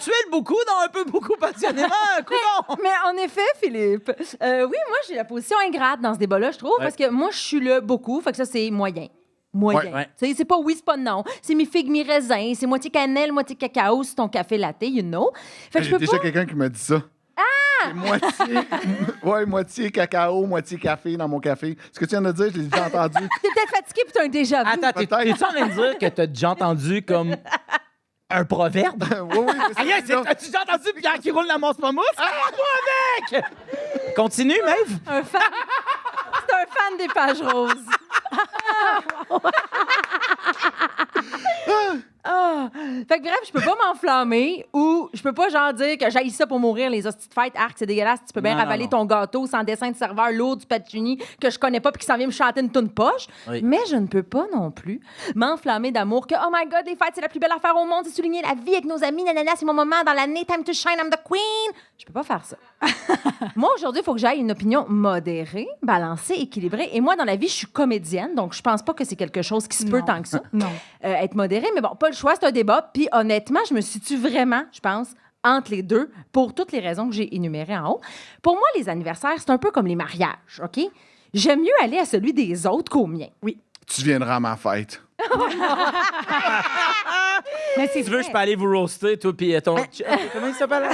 tu es le beaucoup dans un peu, beaucoup, passionnément. Coudon. Mais en effet, Philippe, oui, moi, j'ai la position ingrate dans ce débat-là, je trouve, parce que moi, je suis le beaucoup, fait que ça, c'est moyen. Moyen. Ouais. Tu sais, c'est pas oui, c'est pas non. C'est mi figue, mi raisin. C'est moitié cannelle, moitié cacao sur ton café latte, you know. Fait que je J'ai peux déjà pas... quelqu'un qui m'a dit ça. C'est moitié cacao, moitié café dans mon café. Ce que tu viens de dire, je l'ai déjà entendu. T'es peut-être fatigué puis t'as un déjà vu. Attends, t'es-tu en train de dire que t'as déjà entendu comme un proverbe? Oui, c'est Aïe, ça. t'as-tu déjà entendu Pierre qui roule la mousse pas mousse? Moi avec! Continue, Maeve. Un fan. C'est un fan des pages roses. Ah. Fait que bref, je peux pas m'enflammer ou je peux pas genre dire que j'haïs ça pour mourir, les hosties de fête. Arc, c'est dégueulasse. Tu peux bien Non, ravaler non. ton gâteau sans dessin de serveur lourd du Pacini que je connais pas puis qui s'en vient me chanter une toune poche. Oui. Mais je ne peux pas non plus m'enflammer d'amour que, oh my God, les fêtes, c'est la plus belle affaire au monde. C'est souligner la vie avec nos amis. Nanana, c'est mon moment dans l'année. Time to shine, I'm the queen. Je peux pas faire ça. Moi, aujourd'hui, il faut que j'aille une opinion modérée, balancée, équilibrée. Et moi, dans la vie, je suis comédienne, donc je pense pas que c'est quelque chose qui se peut Non. tant que ça. Non. Être modéré, mais bon, pas le choix, c'est un débat. Puis honnêtement, je me situe vraiment, je pense, entre les deux pour toutes les raisons que j'ai énumérées en haut. Pour moi, les anniversaires, c'est un peu comme les mariages, OK? J'aime mieux aller à celui des autres qu'au mien. Oui. Tu viendras à ma fête. Mais c'est Si tu veux, vrai. je peux aller vous roaster, toi, puis ton... Comment il s'appelle?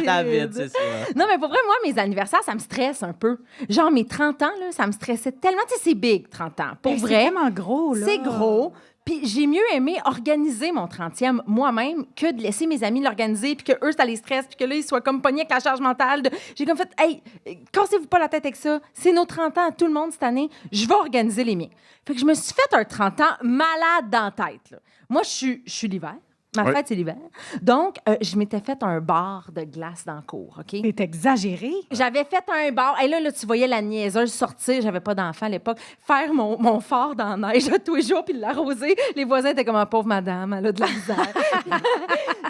David, c'est ça. Non, mais pour vrai, moi, mes anniversaires, ça me stresse un peu. Genre, mes 30 ans, là, ça me stressait tellement. Tu sais, c'est big, 30 ans. Pour Mais vrai. C'est vraiment gros, là. C'est gros. Puis j'ai mieux aimé organiser mon 30e moi-même que de laisser mes amis l'organiser, puis que eux ça les stresse, puis que là, ils soient comme pognés avec la charge mentale. J'ai comme fait, hey, cassez-vous pas la tête avec ça. C'est nos 30 ans à tout le monde cette année. Je vais organiser les miens. Fait que je me suis fait un 30 ans malade dans la tête, là. Moi, je suis l'hiver. Ma Oui. fête, c'est l'hiver. Donc, je m'étais fait un bar de glace dans le cours, OK? C'est exagéré. J'avais fait un bar. Et là, tu voyais la niaiseuse sortir. J'avais pas d'enfant à l'époque. Faire mon fort dans la neige tous les jours puis l'arroser. Les voisins étaient comme, pauvre madame, elle a de la misère.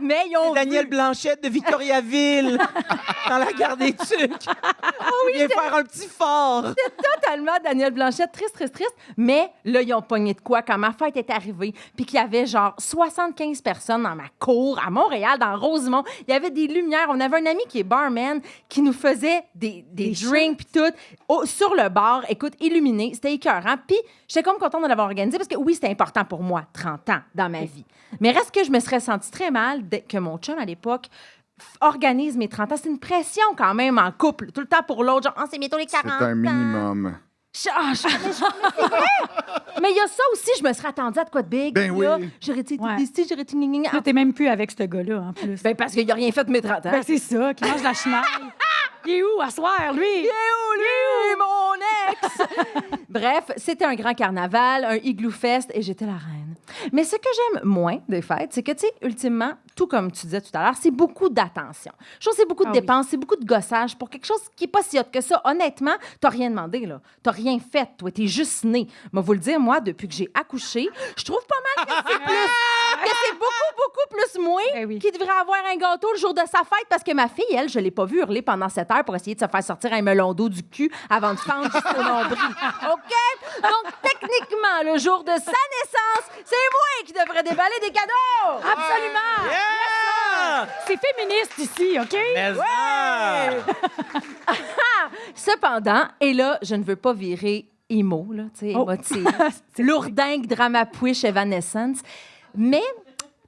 Mais ils ont Daniel Blanchette de Victoriaville, dans la gare des Tucs. Il vient faire un petit fort. totalement Daniel Blanchette, triste. Mais là, ils ont pogné de quoi quand ma fête est arrivée, puis qu'il y avait genre 75 personnes dans ma cour à Montréal, dans Rosemont. Il y avait des lumières. On avait un ami qui est barman qui nous faisait des drinks puis tout sur le bar. Écoute, illuminé. C'était écœurant. Puis j'étais comme contente de l'avoir organisé parce que oui, c'était important pour moi, 30 ans dans ma vie. Mais reste que je me serais sentie très mal que mon chum à l'époque organise mes 30 ans. C'est une pression quand même en couple, tout le temps pour l'autre. Genre, c'est bientôt les 40 C'est un ans. minimum. Mais il y a ça aussi, je me serais attendue à de quoi de big. Ben là. oui. J'aurais été Ouais. ici, j'aurais été... Là, t'es même plus avec ce gars-là, en plus. Ben, parce qu'il a rien fait de mes 30 ans. Ben, c'est ça, qui mange la chenille. Il est où, à soir, lui? Il est où, lui, mon ex? Bref, c'était un grand carnaval, un igloo fest, et j'étais la reine. Mais ce que j'aime moins des fêtes, c'est que, tu sais, ultimement, tout comme tu disais tout à l'heure, c'est beaucoup d'attention. Je trouve que c'est beaucoup de Ah oui. dépenses, c'est beaucoup de gossage pour quelque chose qui n'est pas si hot que ça. Honnêtement, t'as rien demandé, là. T'as rien fait, toi. T'es juste né. Mais vous le dire, moi, depuis que j'ai accouché, je trouve pas mal que c'est plus... que c'est beaucoup plus moi Ben oui. qui devrait avoir un gâteau le jour de sa fête parce que ma fille, elle, je l'ai pas vue hurler pendant 7 heures pour essayer de se faire sortir un melon d'eau du cul avant de fendre jusqu'au nombril. OK? Donc, techniquement, le jour de sa naissance, c'est moi qui devrais déballer des cadeaux! Absolument! Yeah! C'est féministe ici, OK? Mais ça! Cependant, et là, je ne veux pas virer emo, là, tu sais, Oh. émotive. Lourdingue, drama push, evanescence. Mais,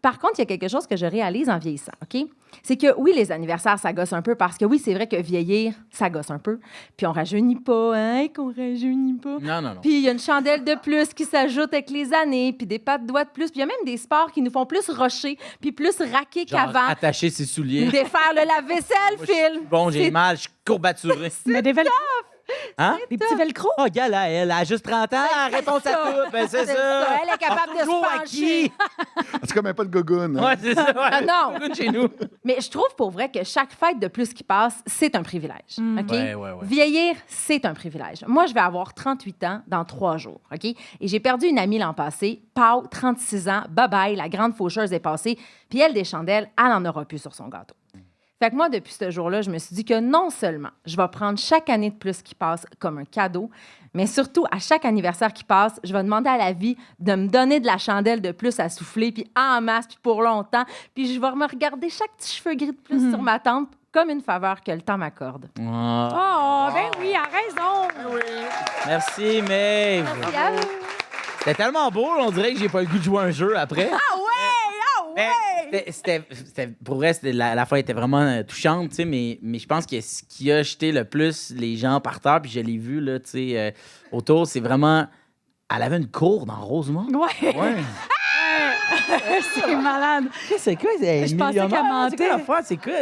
par contre, il y a quelque chose que je réalise en vieillissant, OK? c'est que oui, les anniversaires, ça gosse un peu parce que oui, c'est vrai que vieillir, ça gosse un peu. Puis on rajeunit pas, hein, qu'on rajeunit pas. Non. Puis il y a une chandelle de plus qui s'ajoute avec les années, puis des pattes de doigts de plus. Puis il y a même des sports qui nous font plus rocher, puis plus raquer Genre, qu'avant. attacher ses souliers. Défaire le lave-vaisselle, Phil. Bon, j'ai C'est- mal, je suis courbaturé. Mais des velcro, Hein? des petits velcro. Oh, gars, là, elle a juste 30 ans, réponse à tout. Ben, c'est ça. Elle est capable de se Toujours pencher. acquis. En tout cas, même pas de gogoune. Ouais, c'est ça. Ouais. Non. Beaucoup de chez nous. Mais je trouve pour vrai que chaque fête de plus qui passe, c'est un privilège. OK? Ouais. Vieillir, c'est un privilège. Moi, je vais avoir 38 ans dans 3 jours. OK? Et j'ai perdu une amie l'an passé. Pau, 36 ans. Bye-bye, la grande faucheuse est passée. Puis elle, des chandelles, elle n'en aura plus sur son gâteau. Fait que moi, depuis ce jour-là, je me suis dit que non seulement je vais prendre chaque année de plus qui passe comme un cadeau, mais surtout, à chaque anniversaire qui passe, je vais demander à la vie de me donner de la chandelle de plus à souffler, puis en masse, puis pour longtemps. Puis je vais me regarder chaque petit cheveu gris de plus sur ma tempe comme une faveur que le temps m'accorde. Oh, ben oui, à raison. Merci, Maeve. C'était tellement beau, on dirait que j'ai pas le goût de jouer un jeu après. Mais pour vrai, la fin était vraiment touchante, tu sais, mais je pense que ce qui a jeté le plus les gens par terre, puis je l'ai vu, là, tu sais, autour, c'est vraiment... Elle avait une cour dans Rosemont. Ouais. Ouais. C'est malade. C'est quoi? Je pensais qu'elle mentait. C'est quoi l'affaire? C'est quoi?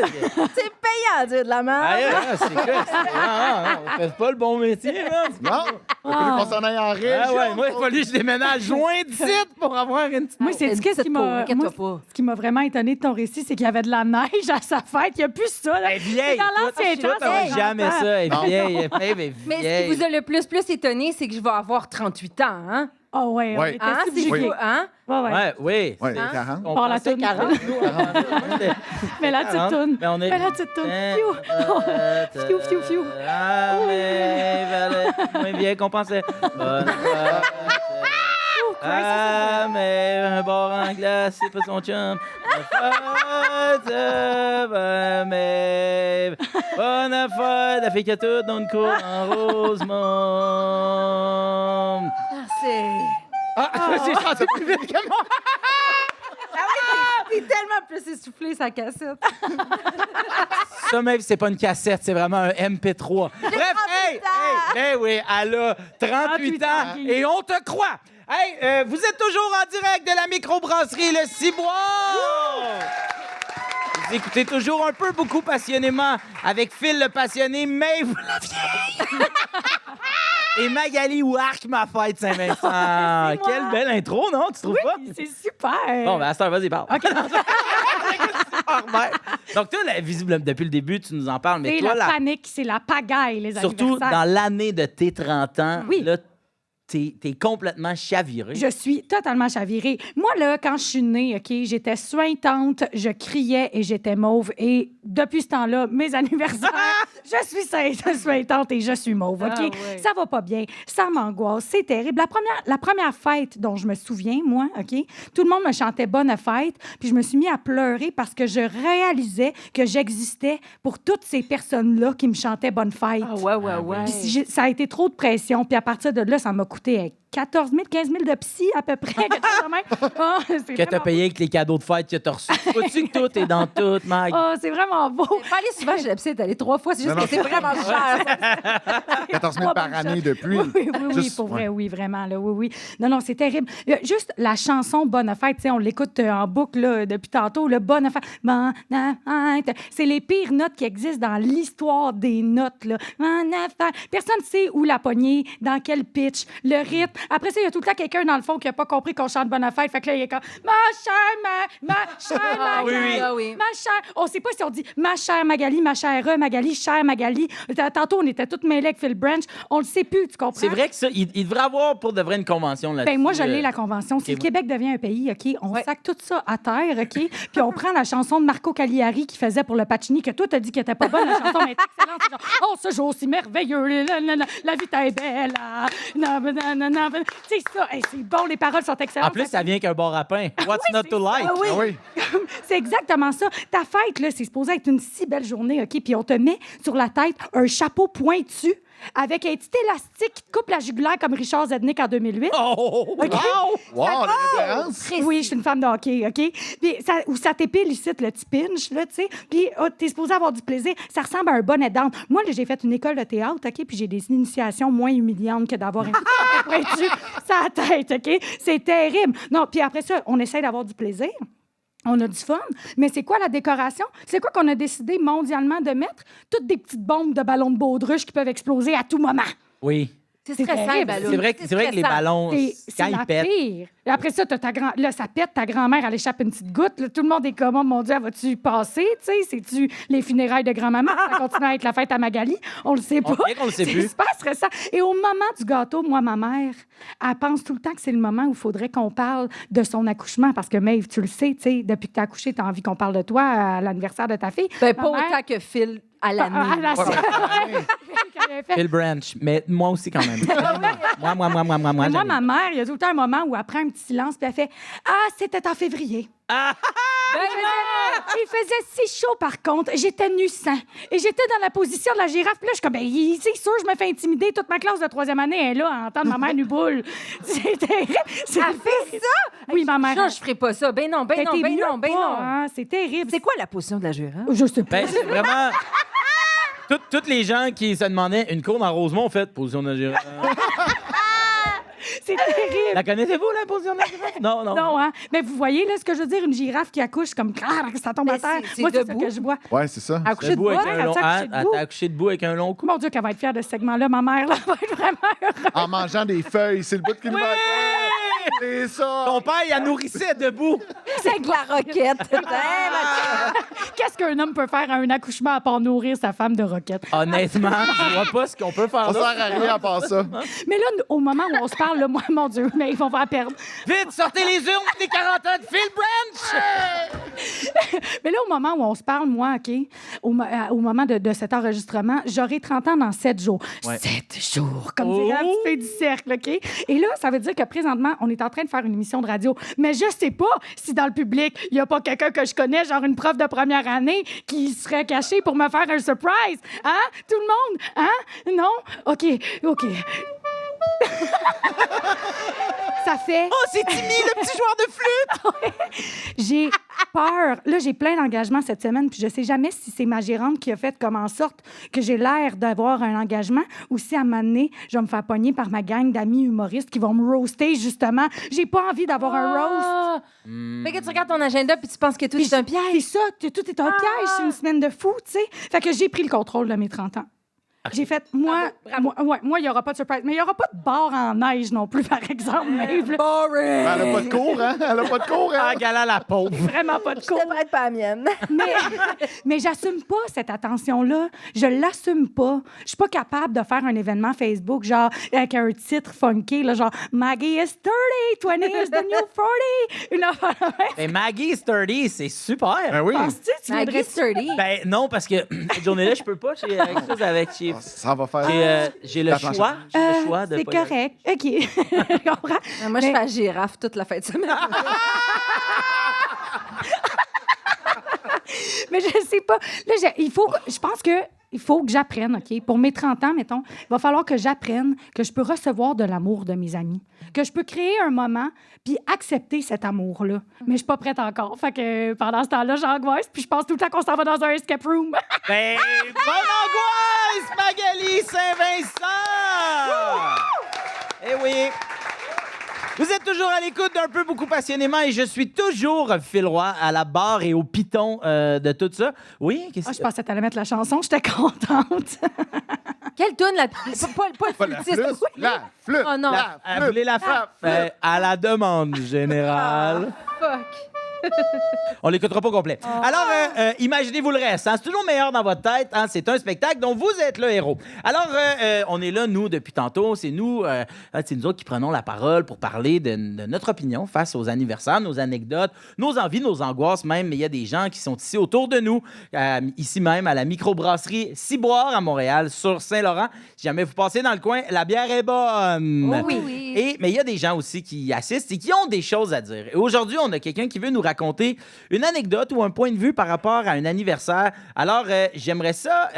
C'est payant à dire de la merde. C'est quoi? Non, on fait pas le bon métier, là. Non, il a fallu qu'on s'en aille en région. Ah ouais, moi, il a fallu que je déménage loin d'ici pour avoir une petite... Moi, c'est ce Petite cour, inquiète-toi pas. Ce qui m'a vraiment étonné de ton récit, c'est qu'il y avait de la neige à sa fête. Il n'y a plus ça. Là. Elle est vieille. Dans l'ancien temps, T'aurais c'est jamais longtemps. ça. Elle est Non. vieille. Elle est Mais ce vieille. qui vous a le plus étonné, c'est que je vais avoir 38 ans, hein? Oh, ouais, on Ouais. était Hein? subjugués. Oui. Hein? Ouais, ouais. Ouais, oui. Ouais, Hein? 40. On Par la pensait toune. 40, nous. Mais la petite toune. Mais on est... Mais la petite toune. Fiou. Fiou, fiou, fiou. Ah, mais... Moins bien qu'on pensait. Ah, mais un bar en glace, c'est pas son chum. Mais bonne fête, la fille qui a tout dans une cour en Rosemont. J'ai chanté plus vite que moi. C'est tellement plus essoufflé, sa cassette. Ça, même, c'est pas une cassette, c'est vraiment un MP3. Bref, ben oui, elle a 38 ans et on te croit. Hey, vous êtes toujours en direct de la microbrasserie Le Ciboire. Vous écoutez toujours un peu beaucoup passionnément avec Phil le passionné, Maeve la vieille. Et Magali Wark, ma fête Saint-Vincent. moi. Quelle belle intro, non? Tu trouves pas? C'est super. Bon, ben, à cette heure, vas-y, parle. OK. Donc, toi, visible, depuis le début, tu nous en parles, mais C'est toi, la panique, c'est la pagaille, les surtout anniversaires. dans l'année de tes 30 ans, Oui. là, t'es complètement chaviré. Je suis totalement chavirée. Moi, là, quand je suis née, OK, j'étais suintante, je criais et j'étais mauve. Et depuis ce temps-là, mes anniversaires, je suis suintante et je suis mauve, OK? Ah ouais. Ça va pas bien, ça m'angoisse, c'est terrible. La première fête dont je me souviens, moi, OK, tout le monde me chantait « Bonne fête », puis je me suis mis à pleurer parce que je réalisais que j'existais pour toutes ces personnes-là qui me chantaient « Bonne fête ». Ah ouais. Puis ça a été trop de pression. Puis à partir de là, ça m'a coûté 14 000, 15 000 de psy à peu près. quelque chose de même. Oh, c'est Que t'as vraiment payé avec les cadeaux de fête que t'as reçus. Vois-tu que tout est dans tout, Mag? beau. Oh, c'est vraiment beau. Pas aller souvent chez l'Epsi, t'es allé 3 fois, c'est juste Non, que c'est vraiment cher. 14 000 par année depuis. Oui, Juste, pour vrai, ouais. oui, vraiment, là, oui. Non, c'est terrible. Juste la chanson Bonne fête, tu sais, on l'écoute en boucle là, depuis tantôt, le Bonne fête. Bonne fête. C'est les pires notes qui existent dans l'histoire des notes, là. Bonne fête. Personne ne sait où la pogner, dans quel pitch, le rythme. Après ça, il y a tout le temps quelqu'un dans le fond qui n'a pas compris qu'on chante Bonne fête. Fait que là, il est comme ma chère Magali. Oui. Ma chère. On sait pas si on dit ma chère Magali, ma chère Magali, chère Magali. Tantôt, on était toutes mêlées avec Phil Branch. On le sait plus, tu comprends? C'est vrai que ça, il devrait avoir pour de vrai une convention là-dessus. Ben moi, je l'ai, la convention. Si ok, le Québec devient un pays, OK, on Ouais. sac tout ça à terre, OK, puis on prend la chanson de Marco Cagliari qui faisait pour le Pacini, que toi, t'as dit qu'elle était pas bonne, la chanson, mais elle est excellente. C'est genre, oh, ce jour si merveilleux, la vie est belle. en fait. Tu sais, ça, hey, c'est bon, les paroles sont excellentes. En plus, ça vient qu'un bar à pain. What's oui, not c'est to ça, like? oui. Ah oui. C'est exactement ça. Ta fête, là, c'est supposé être une si belle journée, OK? Puis on te met sur la tête un chapeau pointu avec un petit élastique qui te coupe la jugulaire comme Richard Zednick en 2008. Oh! OK? Wow, la référence. Oui, je suis une femme de hockey, OK? Puis où ça t'épile ici, le petit pinch, là, tu sais. Puis t'es supposé avoir du plaisir. Ça ressemble à un bonnet d'âne. Moi, là, j'ai fait une école de théâtre, OK? Puis j'ai des initiations moins humiliantes que d'avoir un petit pointu sur la tête, OK? C'est terrible. Non, puis après ça, on essaie d'avoir du plaisir. On a du fun, mais c'est quoi la décoration? C'est quoi qu'on a décidé mondialement de mettre? Toutes des petites bombes de ballons de baudruche qui peuvent exploser à tout moment. Oui. C'est C'est stressant, terrible. les ballons. C'est vrai que les ballons, C'est quand la ils pètent... pire. Et après ça, là, ça pète, ta grand-mère, elle échappe une petite goutte. Là, tout le monde est comme, oh, mon Dieu, vas-tu passer? Tu sais, c'est-tu les funérailles de grand-maman? Ça continue à être la fête à Magali? On le sait pas. On dirait qu'on le sait plus. C'est super stressant. Et au moment du gâteau, moi, ma mère, elle pense tout le temps que c'est le moment où il faudrait qu'on parle de son accouchement. Parce que, Maeve, tu le sais, tu sais, depuis que tu as accouché, tu as envie qu'on parle de toi à l'anniversaire de ta fille. Ben, Ma pas mère- autant que Phil à l'année. à la- Qu'elle avait fait. Phil Branch. Mais moi aussi, quand même. moi. Mais moi, j'aime. ma mère, il y a tout le temps un moment où elle prend un petit silence puis elle fait « Ah, c'était en février. » Il faisait si chaud, par contre. J'étais nu sang. Et j'étais dans la position de la girafe. Puis là, je suis comme, ben, c'est sûr, je me fais intimider. Toute ma classe de 3e année est là à entendre ma mère nu boule. C'est terrible. Elle fait ça? Oui, ma mère. Ça, je ferais pas ça. Ben non, ben non, T'es ben mieux non, ben pas, non. hein. C'est terrible. C'est quoi la position de la girafe? Je sais pas. Ben, c'est vraiment... Toutes les gens qui se demandaient une cour dans Rosemont, en fait, position de girafe. C'est terrible. La connaissez-vous, la position de girafe? Non. Non, hein? Mais vous voyez, là, ce que je veux dire, une girafe qui accouche comme ça tombe à Mais terre. c'est Moi, c'est ça debout. que je vois. Ouais, c'est ça. Accoucher Debout debout, avec un long... elle Ah, s'est elle debout. t'a accouché debout avec un long cou. Mon Dieu, qu'elle va être fière de ce segment-là, ma mère. Là, va être vraiment heureuse. En mangeant des feuilles, c'est le bout qui nous manque. C'est ça. Ton père, il a nourrissait debout. C'est de la roquette. Qu'est-ce qu'un homme peut faire à un accouchement à part nourrir sa femme de roquette? Honnêtement, je vois pas ce qu'on peut faire On sert là. à rien à part ça. Mais là, au moment où on se parle, là, moi, mon Dieu, mais ils vont faire perdre. Vite, sortez les urnes des 40 ans de Phil Branch! Mais là, au moment où on se parle, moi, OK, au moment de cet enregistrement, j'aurai 30 ans dans 7 jours. Ouais. 7 jours, comme dirait la petite fille du cercle, OK? Et là, ça veut dire que présentement, on est en train de faire une émission de radio. Mais je sais pas si dans le public, il y a pas quelqu'un que je connais, genre une prof de première année, qui serait caché pour me faire un surprise. Hein? Tout le monde? Hein? Non? OK. Ça fait... Oh, c'est Timmy, le petit joueur de flûte! J'ai peur. Là, j'ai plein d'engagements cette semaine, puis je sais jamais si c'est ma gérante qui a fait comme en sorte que j'ai l'air d'avoir un engagement ou si à un moment donné, je vais me faire pogner par ma gang d'amis humoristes qui vont me roaster, justement. J'ai pas envie d'avoir un roast. Fait que tu regardes ton agenda puis tu penses que tout est un piège. C'est ça, que tout est un piège. C'est une semaine de fou, tu sais. Fait que j'ai pris le contrôle de mes 30 ans. J'ai fait, moi, il n'y aura pas de surprise. Mais il n'y aura pas de bar en neige non plus, par exemple, Maeve, là. Elle a pas de cours, hein? Elle a pas de cours, hein? Ah, gala la pauvre. Vraiment pas de cours. Ça devrait être pas la mienne. Mais j'assume pas cette attention-là. Je l'assume pas. Je suis pas capable de faire un événement Facebook, genre, avec un titre funky, là, genre, Maggie is 30, 20 is the new 40. Une affaire de même. Mais Maggie is 30, c'est super. Ben oui. Penses-tu, tu Maggie viendrais sturdy. Ben non, parce que cette journée-là, je peux pas. J'ai quelque chose avec... Ça va faire. J'ai le Attends, choix. J'ai le choix de c'est pas y aller. correct. OK. Je comprends. Moi, je fais la girafe toute la fin de semaine. Mais je sais pas. Là, je pense que il faut que j'apprenne, OK? Pour mes 30 ans, mettons, il va falloir que j'apprenne que je peux recevoir de l'amour de mes amis, que je peux créer un moment puis accepter cet amour-là. Mais je suis pas prête encore. Fait que pendant ce temps-là, j'angoisse puis je pense tout le temps qu'on s'en va dans un escape room. Ben, bonne angoisse, Magali Saint-Vincent! Eh oui! Vous êtes toujours à l'écoute d'un peu beaucoup passionnément et je suis toujours Phil Roy à la barre et au piton de tout ça. Oui, qu'est-ce Ah, que je pensais que t'allais mettre la chanson. J'étais contente. Quelle toune, la... Pas Pas le la flûtiste. flûte. La flûte. Oh non. La vous flûte. voulez la faire? À la demande générale. Fuck. On l'écoutera pas au complet. Alors, imaginez-vous le reste. Hein? C'est toujours meilleur dans votre tête. Hein? C'est un spectacle dont vous êtes le héros. Alors, on est là, nous, depuis tantôt. C'est nous autres qui prenons la parole pour parler de notre opinion face aux anniversaires, nos anecdotes, nos envies, nos angoisses même. Mais il y a des gens qui sont ici autour de nous, ici même à la microbrasserie Ciboire à Montréal, sur Saint-Laurent. Si jamais vous passez dans le coin, la bière est bonne. Oh oui. Mais il y a des gens aussi qui assistent et qui ont des choses à dire. Et aujourd'hui, on a quelqu'un qui veut nous raconter une anecdote ou un point de vue par rapport à un anniversaire. Alors, j'aimerais ça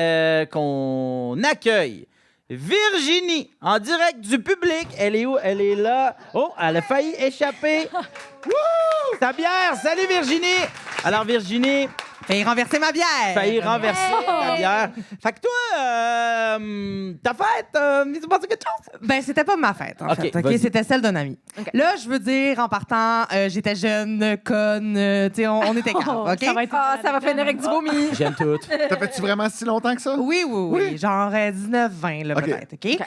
qu'on accueille Virginie, en direct du public. Elle est où? Elle est là. Oh, elle a failli échapper. Wouh! Sa bière! Salut, Virginie! Alors, Virginie... Failli renverser ma bière. Failli renverser ta bière. Fait que toi, ta fête, il s'est passé quelque chose? Ben, c'était pas ma fête, en OK, fait. vas-y. C'était celle d'un ami. Là, je veux dire, en partant, j'étais jeune, conne, tu sais, on était grave, OK? Ça va finir avec du vomi. J'aime tout. Ça fait-tu vraiment si longtemps que ça? Oui. Genre 19-20, là, OK. peut-être, OK?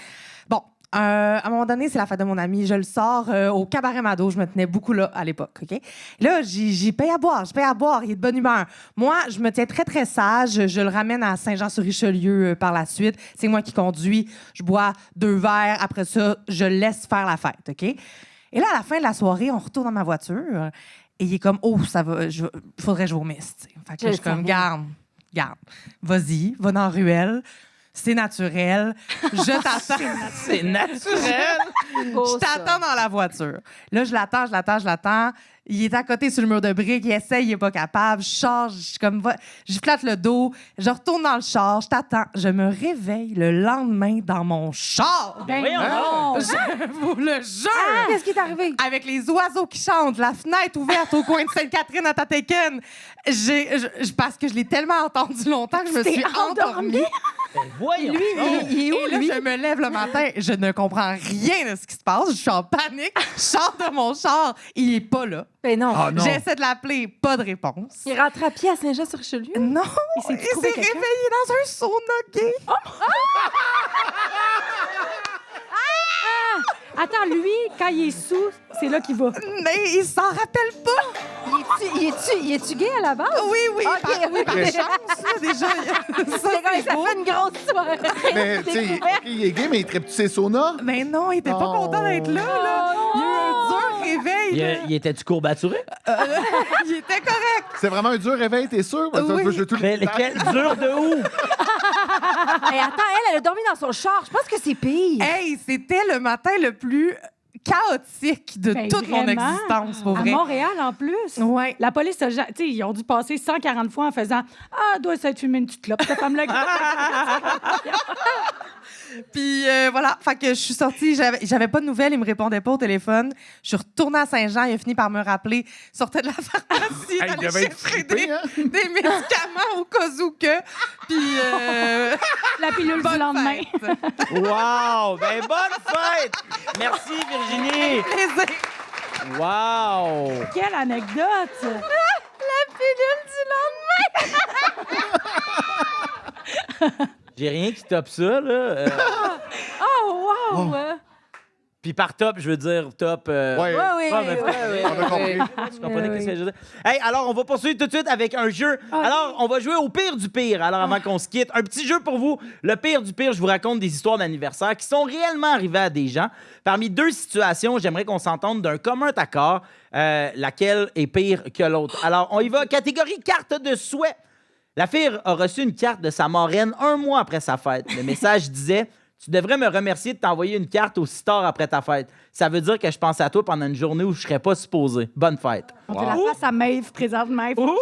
Bon. À un moment donné, c'est la fête de mon ami. Je le sors au Cabaret Mado. Je me tenais beaucoup là à l'époque, OK? Là, j'y paye à boire. Il est de bonne humeur. Moi, je me tiens très, très sage. Je le ramène à Saint-Jean-sur-Richelieu par la suite. C'est moi qui conduis. Je bois 2 verres. Après ça, je le laisse faire la fête, OK? Et là, à la fin de la soirée, on retourne dans ma voiture. Et il est comme, oh, ça va, faudrait que je vomisse. T'sais. Fait que là, je suis comme, garde. Vas-y, va dans la ruelle. C'est naturel. Je t'attends. C'est naturel. Je t'attends dans la voiture. Là, je l'attends. Il est à côté sur le mur de briques. Il essaye, il est pas capable. Je charge, je flatte le dos. Je retourne dans le char. Je t'attends. Je me réveille le lendemain dans mon char. Ben Voyons non! Je vous le jure. Qu'est-ce qui est arrivé? Avec les oiseaux qui chantent, la fenêtre ouverte au coin de Sainte-Catherine à Tatéken. Parce que je l'ai tellement entendu longtemps que je me suis endormie. Voyons. Il est où, Et là, lui? je me lève le matin, je ne comprends rien de ce qui se passe. Je suis en panique. Je sors de mon char. Il est pas là. Ben non. Ah non. J'essaie de l'appeler, pas de réponse. Il rentre à pied à Saint-Jean-sur-Richelieu. Non, Il s'est il trouvé s'est quelqu'un. réveillé dans un sauna gay. Attends, lui, quand il est sous, c'est là qu'il va. Mais il s'en rappelle pas. Il est-tu gay à la base? Oui, OK, par chance, là, déjà. Ça, Ça c'est beau. fait une grosse soirée. Mais, tu sais, il est gay, mais il tripe-tu ses saunas? Mais non, il était pas Oh. content d'être là. Il y a eu un dur réveil. là. Il était-tu courbaturé? Il était correct. C'est vraiment un dur réveil, t'es sûr? Parce que Oui. je veux tout le Mais détail. lequel dur de où? Hey, attends, elle a dormi dans son char. Je pense que c'est pire. Hey, c'était le matin le plus chaotique de Ben, toute mon vraiment? existence, pour À vrai. Montréal, en plus. Ouais. La police, tu sais, ils ont dû passer 140 fois en faisant « Ah, doit s'être fumé une petite clope, cette femme-là. » Puis voilà, fait que je suis sortie, j'avais pas de nouvelles, il me répondait pas au téléphone. Je suis retournée à Saint-Jean, il a fini par me rappeler, sortait de la pharmacie, Hey, il d'aller devait être chercher trippé, hein? des médicaments au cas où que. Puis La pilule du bonne lendemain. fête. Wow! Ben, bonne fête! Merci, Virginie! Plaisir. Wow! Quelle anecdote! J'ai rien qui top ça, là. Oh, wow! Puis par top, je veux dire top... Ouais. Oui, Ah, mais- On a compris. Tu comprenais qu'est-ce que je veux dire? Hey, alors, on va poursuivre tout de suite avec un jeu. Alors, on va jouer au pire du pire. Alors, avant qu'on se quitte, un petit jeu pour vous. Le pire du pire, je vous raconte des histoires d'anniversaire qui sont réellement arrivées à des gens. Parmi 2 situations, j'aimerais qu'on s'entende d'un commun accord, laquelle est pire que l'autre. Alors, on y va. Catégorie carte de souhait. La fille a reçu une carte de sa marraine 1 mois après sa fête. Le message disait... Tu devrais me remercier de t'envoyer une carte aussi tard après ta fête. Ça veut dire que je pense à toi pendant une journée où je serais pas supposé. Bonne fête. On te la face à Maeve, présentement. Ou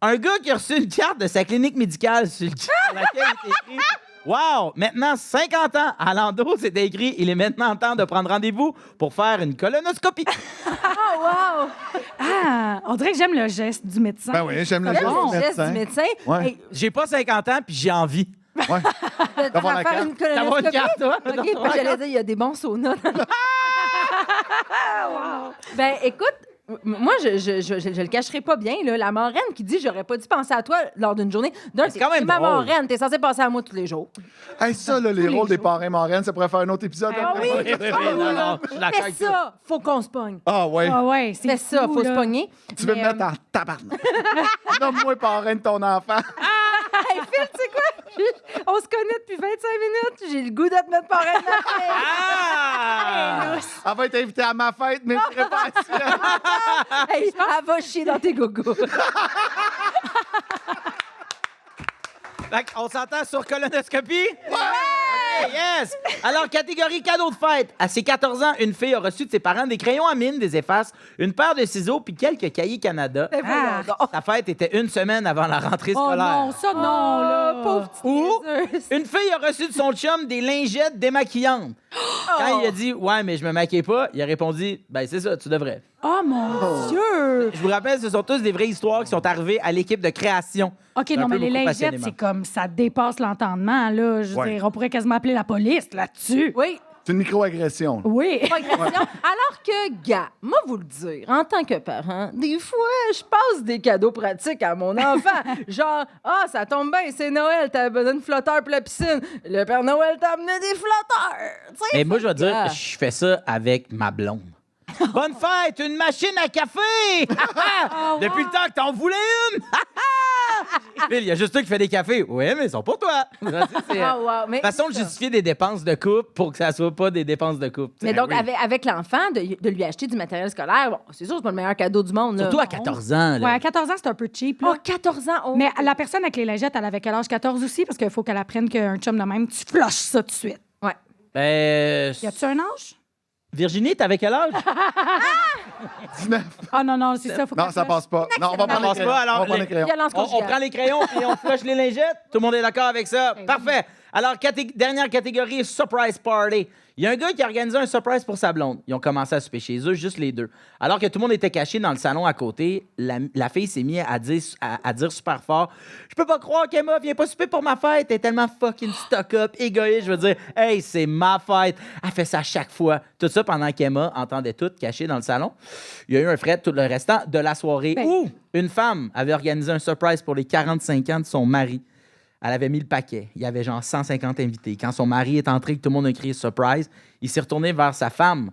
un gars qui a reçu une carte de sa clinique médicale sur laquelle il était écrit wow, maintenant 50 ans. À l'endos, c'était écrit il est maintenant temps de prendre rendez-vous pour faire une colonoscopie. Oh, wow! Ah, on dirait que j'aime le geste du médecin. Ben oui, j'aime le Là, geste le du geste médecin. du médecin. Ouais. Hey, J'ai pas 50 ans puis j'ai envie. Ouais. de D'avoir la faire carte. une D'avoir une colonoscopie. carte, toi. OK, puis j'allais dire, il y a des bons saunas. Ben, écoute, moi, je le cacherai pas bien, là. La marraine qui dit j'aurais pas dû penser à toi lors d'une journée. D'un, C'est quand même ma drôle. marraine, t'es censé penser à moi tous les jours. Hey, ça, là, les rôles des parrains marraines, ça pourrait faire un autre épisode. Ah oui, non, non, je suis d'accord Fais avec toi. ça, faut qu'on se pogne. Ah, ouais. Ah ouais, c'est Fais ça, fou, faut se là. pogner. Tu veux Mais, me mettre en tabarnak. Nomme-moi parrain de ton enfant. Hey, Phil, tu sais quoi? On se connaît depuis 25 minutes. J'ai le goût de te mettre parrain de ma fête. Ah! Elle va être invitée à ma fête, mais je serai pas assis. Hey, elle va chier dans tes gogos. Fait qu'on s'entend sur colonoscopie? Hey! Yes! Alors, catégorie cadeau de fête. À ses 14 ans, une fille a reçu de ses parents des crayons à mine, des effaces, une paire de ciseaux puis quelques cahiers Canada. Ah. Sa fête était une semaine avant la rentrée Oh scolaire. non, ça, non, là. Pauvre petite Ou niaiseuse. une fille a reçu de son chum des lingettes démaquillantes. Quand il a dit « Ouais, mais je me maquille pas », il a répondu « Ben, c'est ça, tu devrais. Oh, mon Dieu! » Je vous rappelle, ce sont tous des vraies histoires qui sont arrivées à l'équipe de création. OK, Un non, peu mais les beaucoup lingettes, passionnément. c'est comme ça dépasse l'entendement, là. Je veux Ouais. dire, on pourrait quasiment appeler la police là-dessus. Oui, C'est une microagression. Oui. pas agression. Alors que, gars, moi vous le dire, en tant que parent, des fois, je passe des cadeaux pratiques à mon enfant. Genre, ça tombe bien, c'est Noël, t'as besoin de flotteurs pour la piscine. Le Père Noël t'a amené des flotteurs. Tu sais, Mais moi, je vais dire, gars. je fais ça avec ma blonde. Bonne fête, une machine à café! Depuis le temps que t'en voulais une! Phil, il y a juste toi qui fais des cafés. Oui, mais ils sont pour toi. C'est Ah, wow, mais façon de justifier des dépenses de couple pour que ça soit pas des dépenses de couple. Mais donc, Oui. avec l'enfant, de lui acheter du matériel scolaire, bon, c'est sûr, c'est pas le meilleur cadeau du monde. Là. Surtout à 14 ans. Là. Ouais, à 14 ans, c'est un peu cheap, là. Oh, 14 ans. Oh. Mais la personne avec les lingettes, elle avait quel âge? 14 aussi? Parce qu'il faut qu'elle apprenne qu'un chum de même, tu flushes ça tout de suite. Ouais. Ben, Y a-tu un âge? Virginie, t'avais quel âge? 19. Ah non, non, c'est ça. Faut Non, qu'elle ça flush. passe pas. Non, on va Ça prendre les passe crayons. pas, alors On va prendre les crayons. Violence On conjugale. prend les crayons et on flush les lingettes. Tout le monde est d'accord avec ça? Parfait. Alors, dernière catégorie, surprise party. Il y a un gars qui a organisé un surprise pour sa blonde. Ils ont commencé à souper chez eux, juste les deux. Alors que tout le monde était caché dans le salon à côté, la fille s'est mise à dire super fort « Je peux pas croire qu'Emma vient pas souper pour ma fête. Elle est tellement fucking stock-up, égoïste. Je veux dire, hey, c'est ma fête. Elle fait ça à chaque fois. » Tout ça pendant qu'Emma entendait tout caché dans le salon. Il y a eu un fret tout le restant de la soirée où une femme avait organisé un surprise pour les 45 ans de son mari. Elle avait mis le paquet. Il y avait genre 150 invités. Quand son mari est entré, que tout le monde a crié « surprise », il s'est retourné vers sa femme.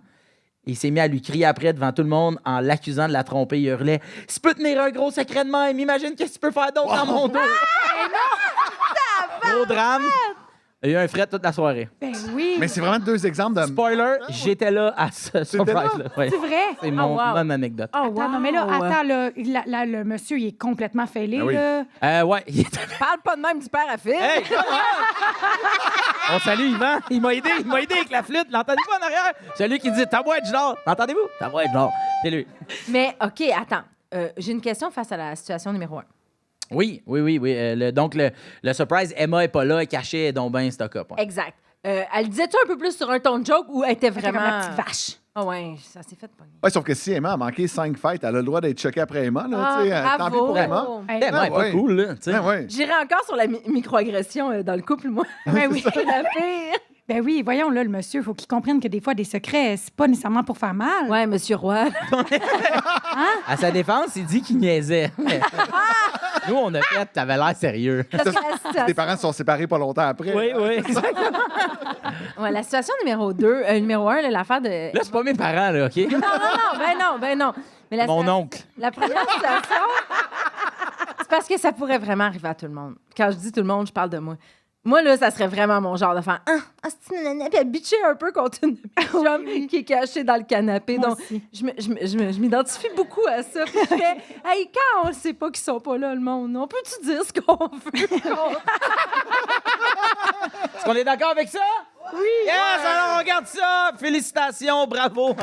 Il s'est mis à lui crier après devant tout le monde en l'accusant de la tromper. Il hurlait « Si tu peux tenir un gros secret de même, imagine qu'est-ce que tu peux faire d'autre dans mon dos. » Gros drame. Il y a eu un fret toute la soirée. Ben oui. Mais c'est vraiment deux exemples de. Spoiler, j'étais là à ce surprise-là. Ouais. C'est vrai? C'est mon anecdote. Oh, attends, non, mais là, attends, là, le monsieur, il est complètement fêlé, Ah oui. là. Ouais, il était... Parle pas de même du père à fille. Hey! On salue Yvan. Il m'a aidé avec la flûte. L'entendez-vous en arrière? Celui qui dit « Ta boîte, genre. » L'entendez-vous? Ta boîte, genre. C'est lui. Mais, OK, attends. J'ai une question face à la situation numéro 1. Oui. Donc, le surprise, Emma est pas là, elle est cachée, elle est donc bien stock-up. Ouais. Exact. Elle disait-tu un peu plus sur un ton de joke ou elle était C'était vraiment... comme la petite vache. Ah ouais, ça s'est fait pogner. Ouais, sauf que si Emma a manqué 5 fêtes, elle a le droit d'être choquée après Emma. Là, Ah, tu sais, tant pis bravo. pour Emma. Hey, Emma est pas ouais. cool, là. tu sais. Ben ouais. J'irai encore sur la microagression dans le couple, moi. Ben oui. C'est la pire. Ben oui, voyons, là, le monsieur, il faut qu'il comprenne que des fois, des secrets, c'est pas nécessairement pour faire mal. Ouais, monsieur Roy. À sa défense, il dit qu'il niaisait. Nous, on a fait, t'avais l'air sérieux. Tes parents se sont séparés pas longtemps après. Oui. Ouais, la situation numéro 2, numéro 1, l'affaire de... Là, c'est pas mes parents, là, OK? Ben non. Mais la Mon situation- oncle. La première situation, c'est parce que ça pourrait vraiment arriver à tout le monde. Quand je dis tout le monde, je parle de moi. Moi, là, ça serait vraiment mon genre de faire c'est une nana, puis elle bitcher un peu contre une chum qui est cachée dans le canapé. Moi Donc, aussi. je m'identifie beaucoup à ça. Puis je fais, hey, quand on ne sait pas qu'ils sont pas là, le monde, on peut-tu dire ce qu'on veut? Est-ce qu'on est d'accord avec ça? Oui! Yes! Alors, on regarde ça! Félicitations, bravo!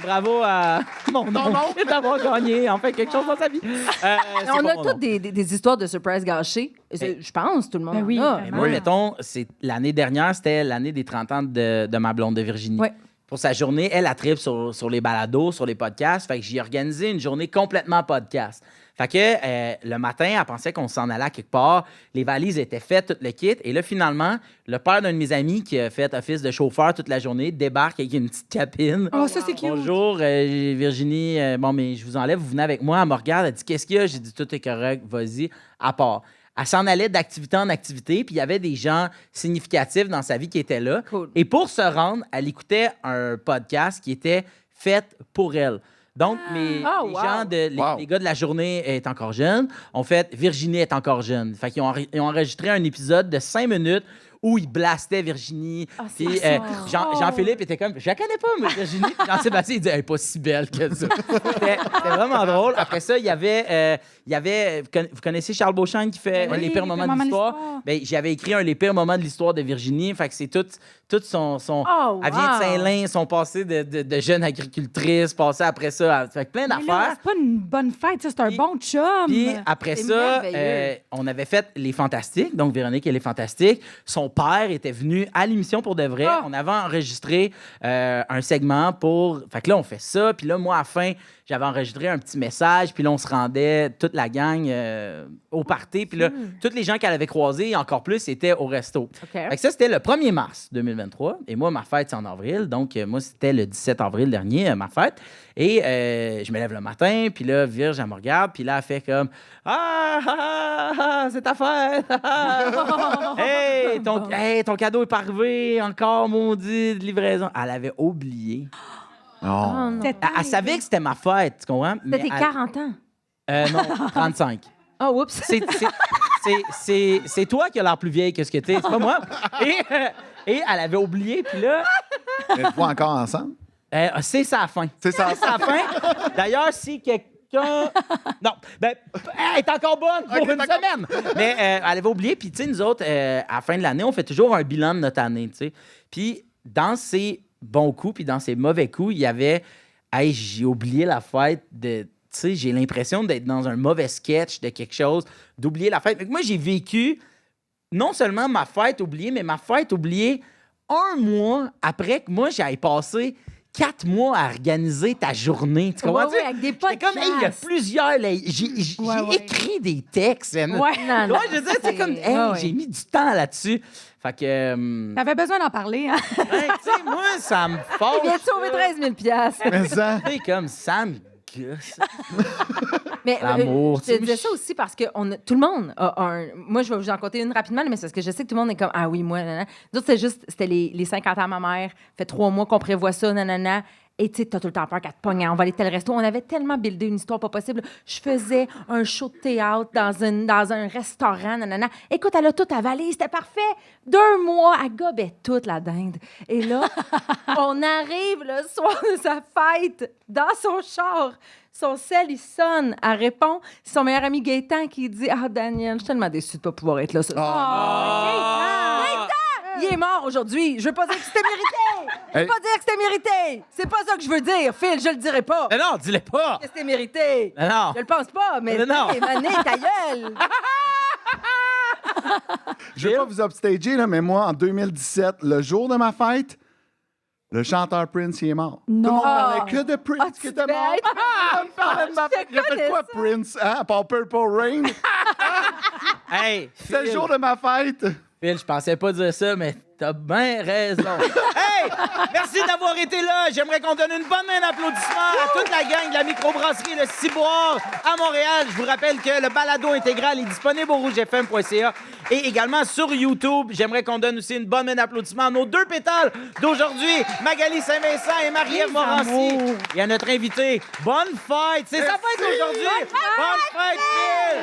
Bravo à mon oncle d'avoir gagné, en fait, quelque chose dans sa vie. C'est On pas a mon toutes oncle. des histoires de surprise gâchées. Je pense, tout le monde Ben oui, en a. vraiment. Mais moi, mettons, c'est l'année dernière, c'était l'année des 30 ans de ma blonde de Virginie. Ouais. Pour sa journée, elle tripe sur les balados, sur les podcasts. Fait que j'ai organisé une journée complètement podcast. Fait que le matin, elle pensait qu'on s'en allait à quelque part. Les valises étaient faites, tout le kit. Et là, finalement, le père d'un de mes amis qui a fait office de chauffeur toute la journée débarque avec une petite capine. Oh, ça, c'est cute. Bonjour, Virginie. Bon, mais je vous enlève, vous venez avec moi. Elle me regarde, elle dit qu'est-ce qu'il y a? J'ai dit tout est correct, vas-y, à part. Elle s'en allait d'activité en activité, puis il y avait des gens significatifs dans sa vie qui étaient là. Cool. Et pour se rendre, elle écoutait un podcast qui était fait pour elle. Donc, les wow. gens, les gars de la journée est encore jeune, ont fait Virginie est encore jeune. Fait qu'ils ont enregistré un épisode de 5 minutes où il blastait Virginie. c'est Puis ça. Jean-Philippe était comme, je la connais pas, moi, Virginie. Puis Jean-Sébastien, il dit, elle est pas si belle que ça. C'était vraiment drôle. Après ça, il y avait vous connaissez Charles Beauchamp qui fait Oui, Les pires moments de l'histoire? Ben, j'avais écrit Les pires moments de l'histoire de Virginie. Fait que c'est tout son Oh, elle vient de wow. Saint-Lin, son passé de jeune agricultrice, passé après ça, fait que plein Mais là, d'affaires. c'est pas une bonne fête, ça, c'est un Puis- bon chum. Puis après C'est ça, merveilleux. on avait fait Les Fantastiques, donc Véronique et Les Fantastiques. Son père était venu à l'émission pour de vrai. Ah! On avait enregistré un segment pour... Fait que là, on fait ça. Puis là, moi, à la fin, j'avais enregistré un petit message. Puis là, on se rendait, toute la gang, au party. Puis là, tous les gens qu'elle avait croisés, et encore plus, étaient au resto. OK. Fait que ça, c'était le 1er mars 2023. Et moi, ma fête, c'est en avril. Donc, moi, c'était le 17 avril dernier, ma fête. Et je me lève le matin, puis là, Virge, elle me regarde, puis là, elle fait comme « Ah, c'est ta fête! Hey, ton cadeau est pas arrivé, encore maudit de livraison. » Elle avait oublié. Oh, non. Elle savait que c'était ma fête, tu comprends? Mais C'était tes elle- 40 ans. Non, 35. Oh, oups. C'est toi qui as l'air plus vieille que ce que t'es, c'est pas moi. Et elle avait oublié, puis là, Êtes-vous encore ensemble? c'est sa fin. C'est ça. C'est sa fin. D'ailleurs, si quelqu'un... Non, ben, elle est encore bonne pour une semaine. Mais elle avait oublié, puis tu sais, nous autres, à la fin de l'année, on fait toujours un bilan de notre année, tu sais. Puis dans ses bons coups, puis dans ses mauvais coups, il y avait... Hey, j'ai oublié la fête de... Tu sais, j'ai l'impression d'être dans un mauvais sketch de quelque chose, d'oublier la fête. Fait que moi, j'ai vécu non seulement ma fête oubliée, mais ma fête oubliée 1 mois après que moi, j'aille passer 4 mois à organiser ta journée. Tu comprends? Ouais, ouais, avec des J'étais comme, hey, il y a podcasts. plusieurs... là, j'ai Ouais. écrit des textes. man. Ouais. Non, non. Ouais, je veux dire, c'est comme, hey, Ouais, ouais. j'ai mis du temps là-dessus. Fait que... T'avais besoin d'en parler, hein? hey, tu sais, moi, ça me fâche. Il vient de sauver 13 000 piastres. Mais ça. Tu sais, comme, ça me gosse. Mais L'amour, je tu sais, te disais ça aussi parce que tout le monde a un... Moi, je vais vous en compter une rapidement, mais c'est parce que je sais que tout le monde est comme « Ah oui, moi, nanana. » Nous autres, c'était les 50 ans à ma mère. Fait 3 mois qu'on prévoit ça, nanana. Et tu sais, t'as tout le temps peur qu'elle te pogne. On va aller tel resto. On avait tellement buildé une histoire pas possible. Je faisais un show de théâtre dans un restaurant, nanana. Écoute, elle a tout avalé. C'était parfait. 2 mois, elle gobait toute la dinde. Et là, on arrive le soir de sa fête dans son char. Son sel, il sonne. Elle répond. C'est son meilleur ami Gaëtan qui dit « Ah, Daniel, je suis tellement déçue de ne pas pouvoir être là ce soir. Gaëtan! Il est mort aujourd'hui. Je veux pas dire que c'était mérité. Je veux Hey. pas dire que c'était mérité. C'est pas ça que je veux dire. Phil, je le dirai pas. Mais non, dis-le pas. Que c'était mérité. Mais non. Je le pense pas, mais Mais non. Mané, ta gueule. Je vais pas vous upstager, là, mais moi, en 2017, le jour de ma fête, le chanteur Prince, il est mort. Non. Tout le monde parlait que de Prince Ah, qui tu était devais mort. être- On me parlait de ma fête. J'ai fait quoi, Prince? Hein? À part Purple Rain? Hey, C'est le Phil, jour de ma fête. Phil, je pensais pas dire ça, mais t'as bien raison. Hey! Merci d'avoir été là. J'aimerais qu'on donne une bonne main d'applaudissement à toute la gang de la microbrasserie Le Ciboire à Montréal. Je vous rappelle que le balado intégral est disponible au rougefm.ca et également sur YouTube. J'aimerais qu'on donne aussi une bonne main d'applaudissement à nos 2 pétales d'aujourd'hui, Magali Saint-Vincent et Marie-Ève Morancy. Et à notre invité, bonne fête. C'est sa fête aujourd'hui. Bonne fête,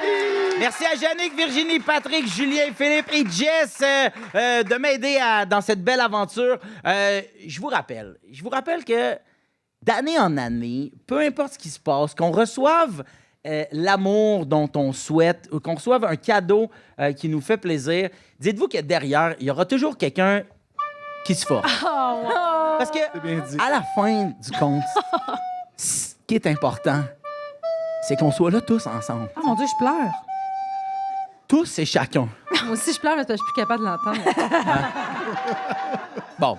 Phil. Merci à Yannick, Virginie, Patrick, Julien, Philippe et Jess de m'aider dans cette belle aventure. Je vous rappelle que d'année en année, peu importe ce qui se passe, qu'on reçoive l'amour dont on souhaite, ou qu'on reçoive un cadeau qui nous fait plaisir, dites-vous que derrière, il y aura toujours quelqu'un qui se force. Parce que C'est bien dit. à la fin du compte, ce qui est important, c'est qu'on soit là tous ensemble. Oh mon Dieu, je pleure. Tous et chacun. Moi aussi, je pleure, mais c'est parce que je suis plus capable de l'entendre. Bon.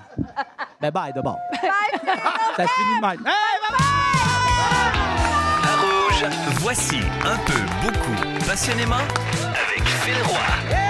Ben bye de bon. Ça se finit de même. Hey, bye bye! À Rouge, voici un peu, beaucoup, passionnément avec Phil Roy.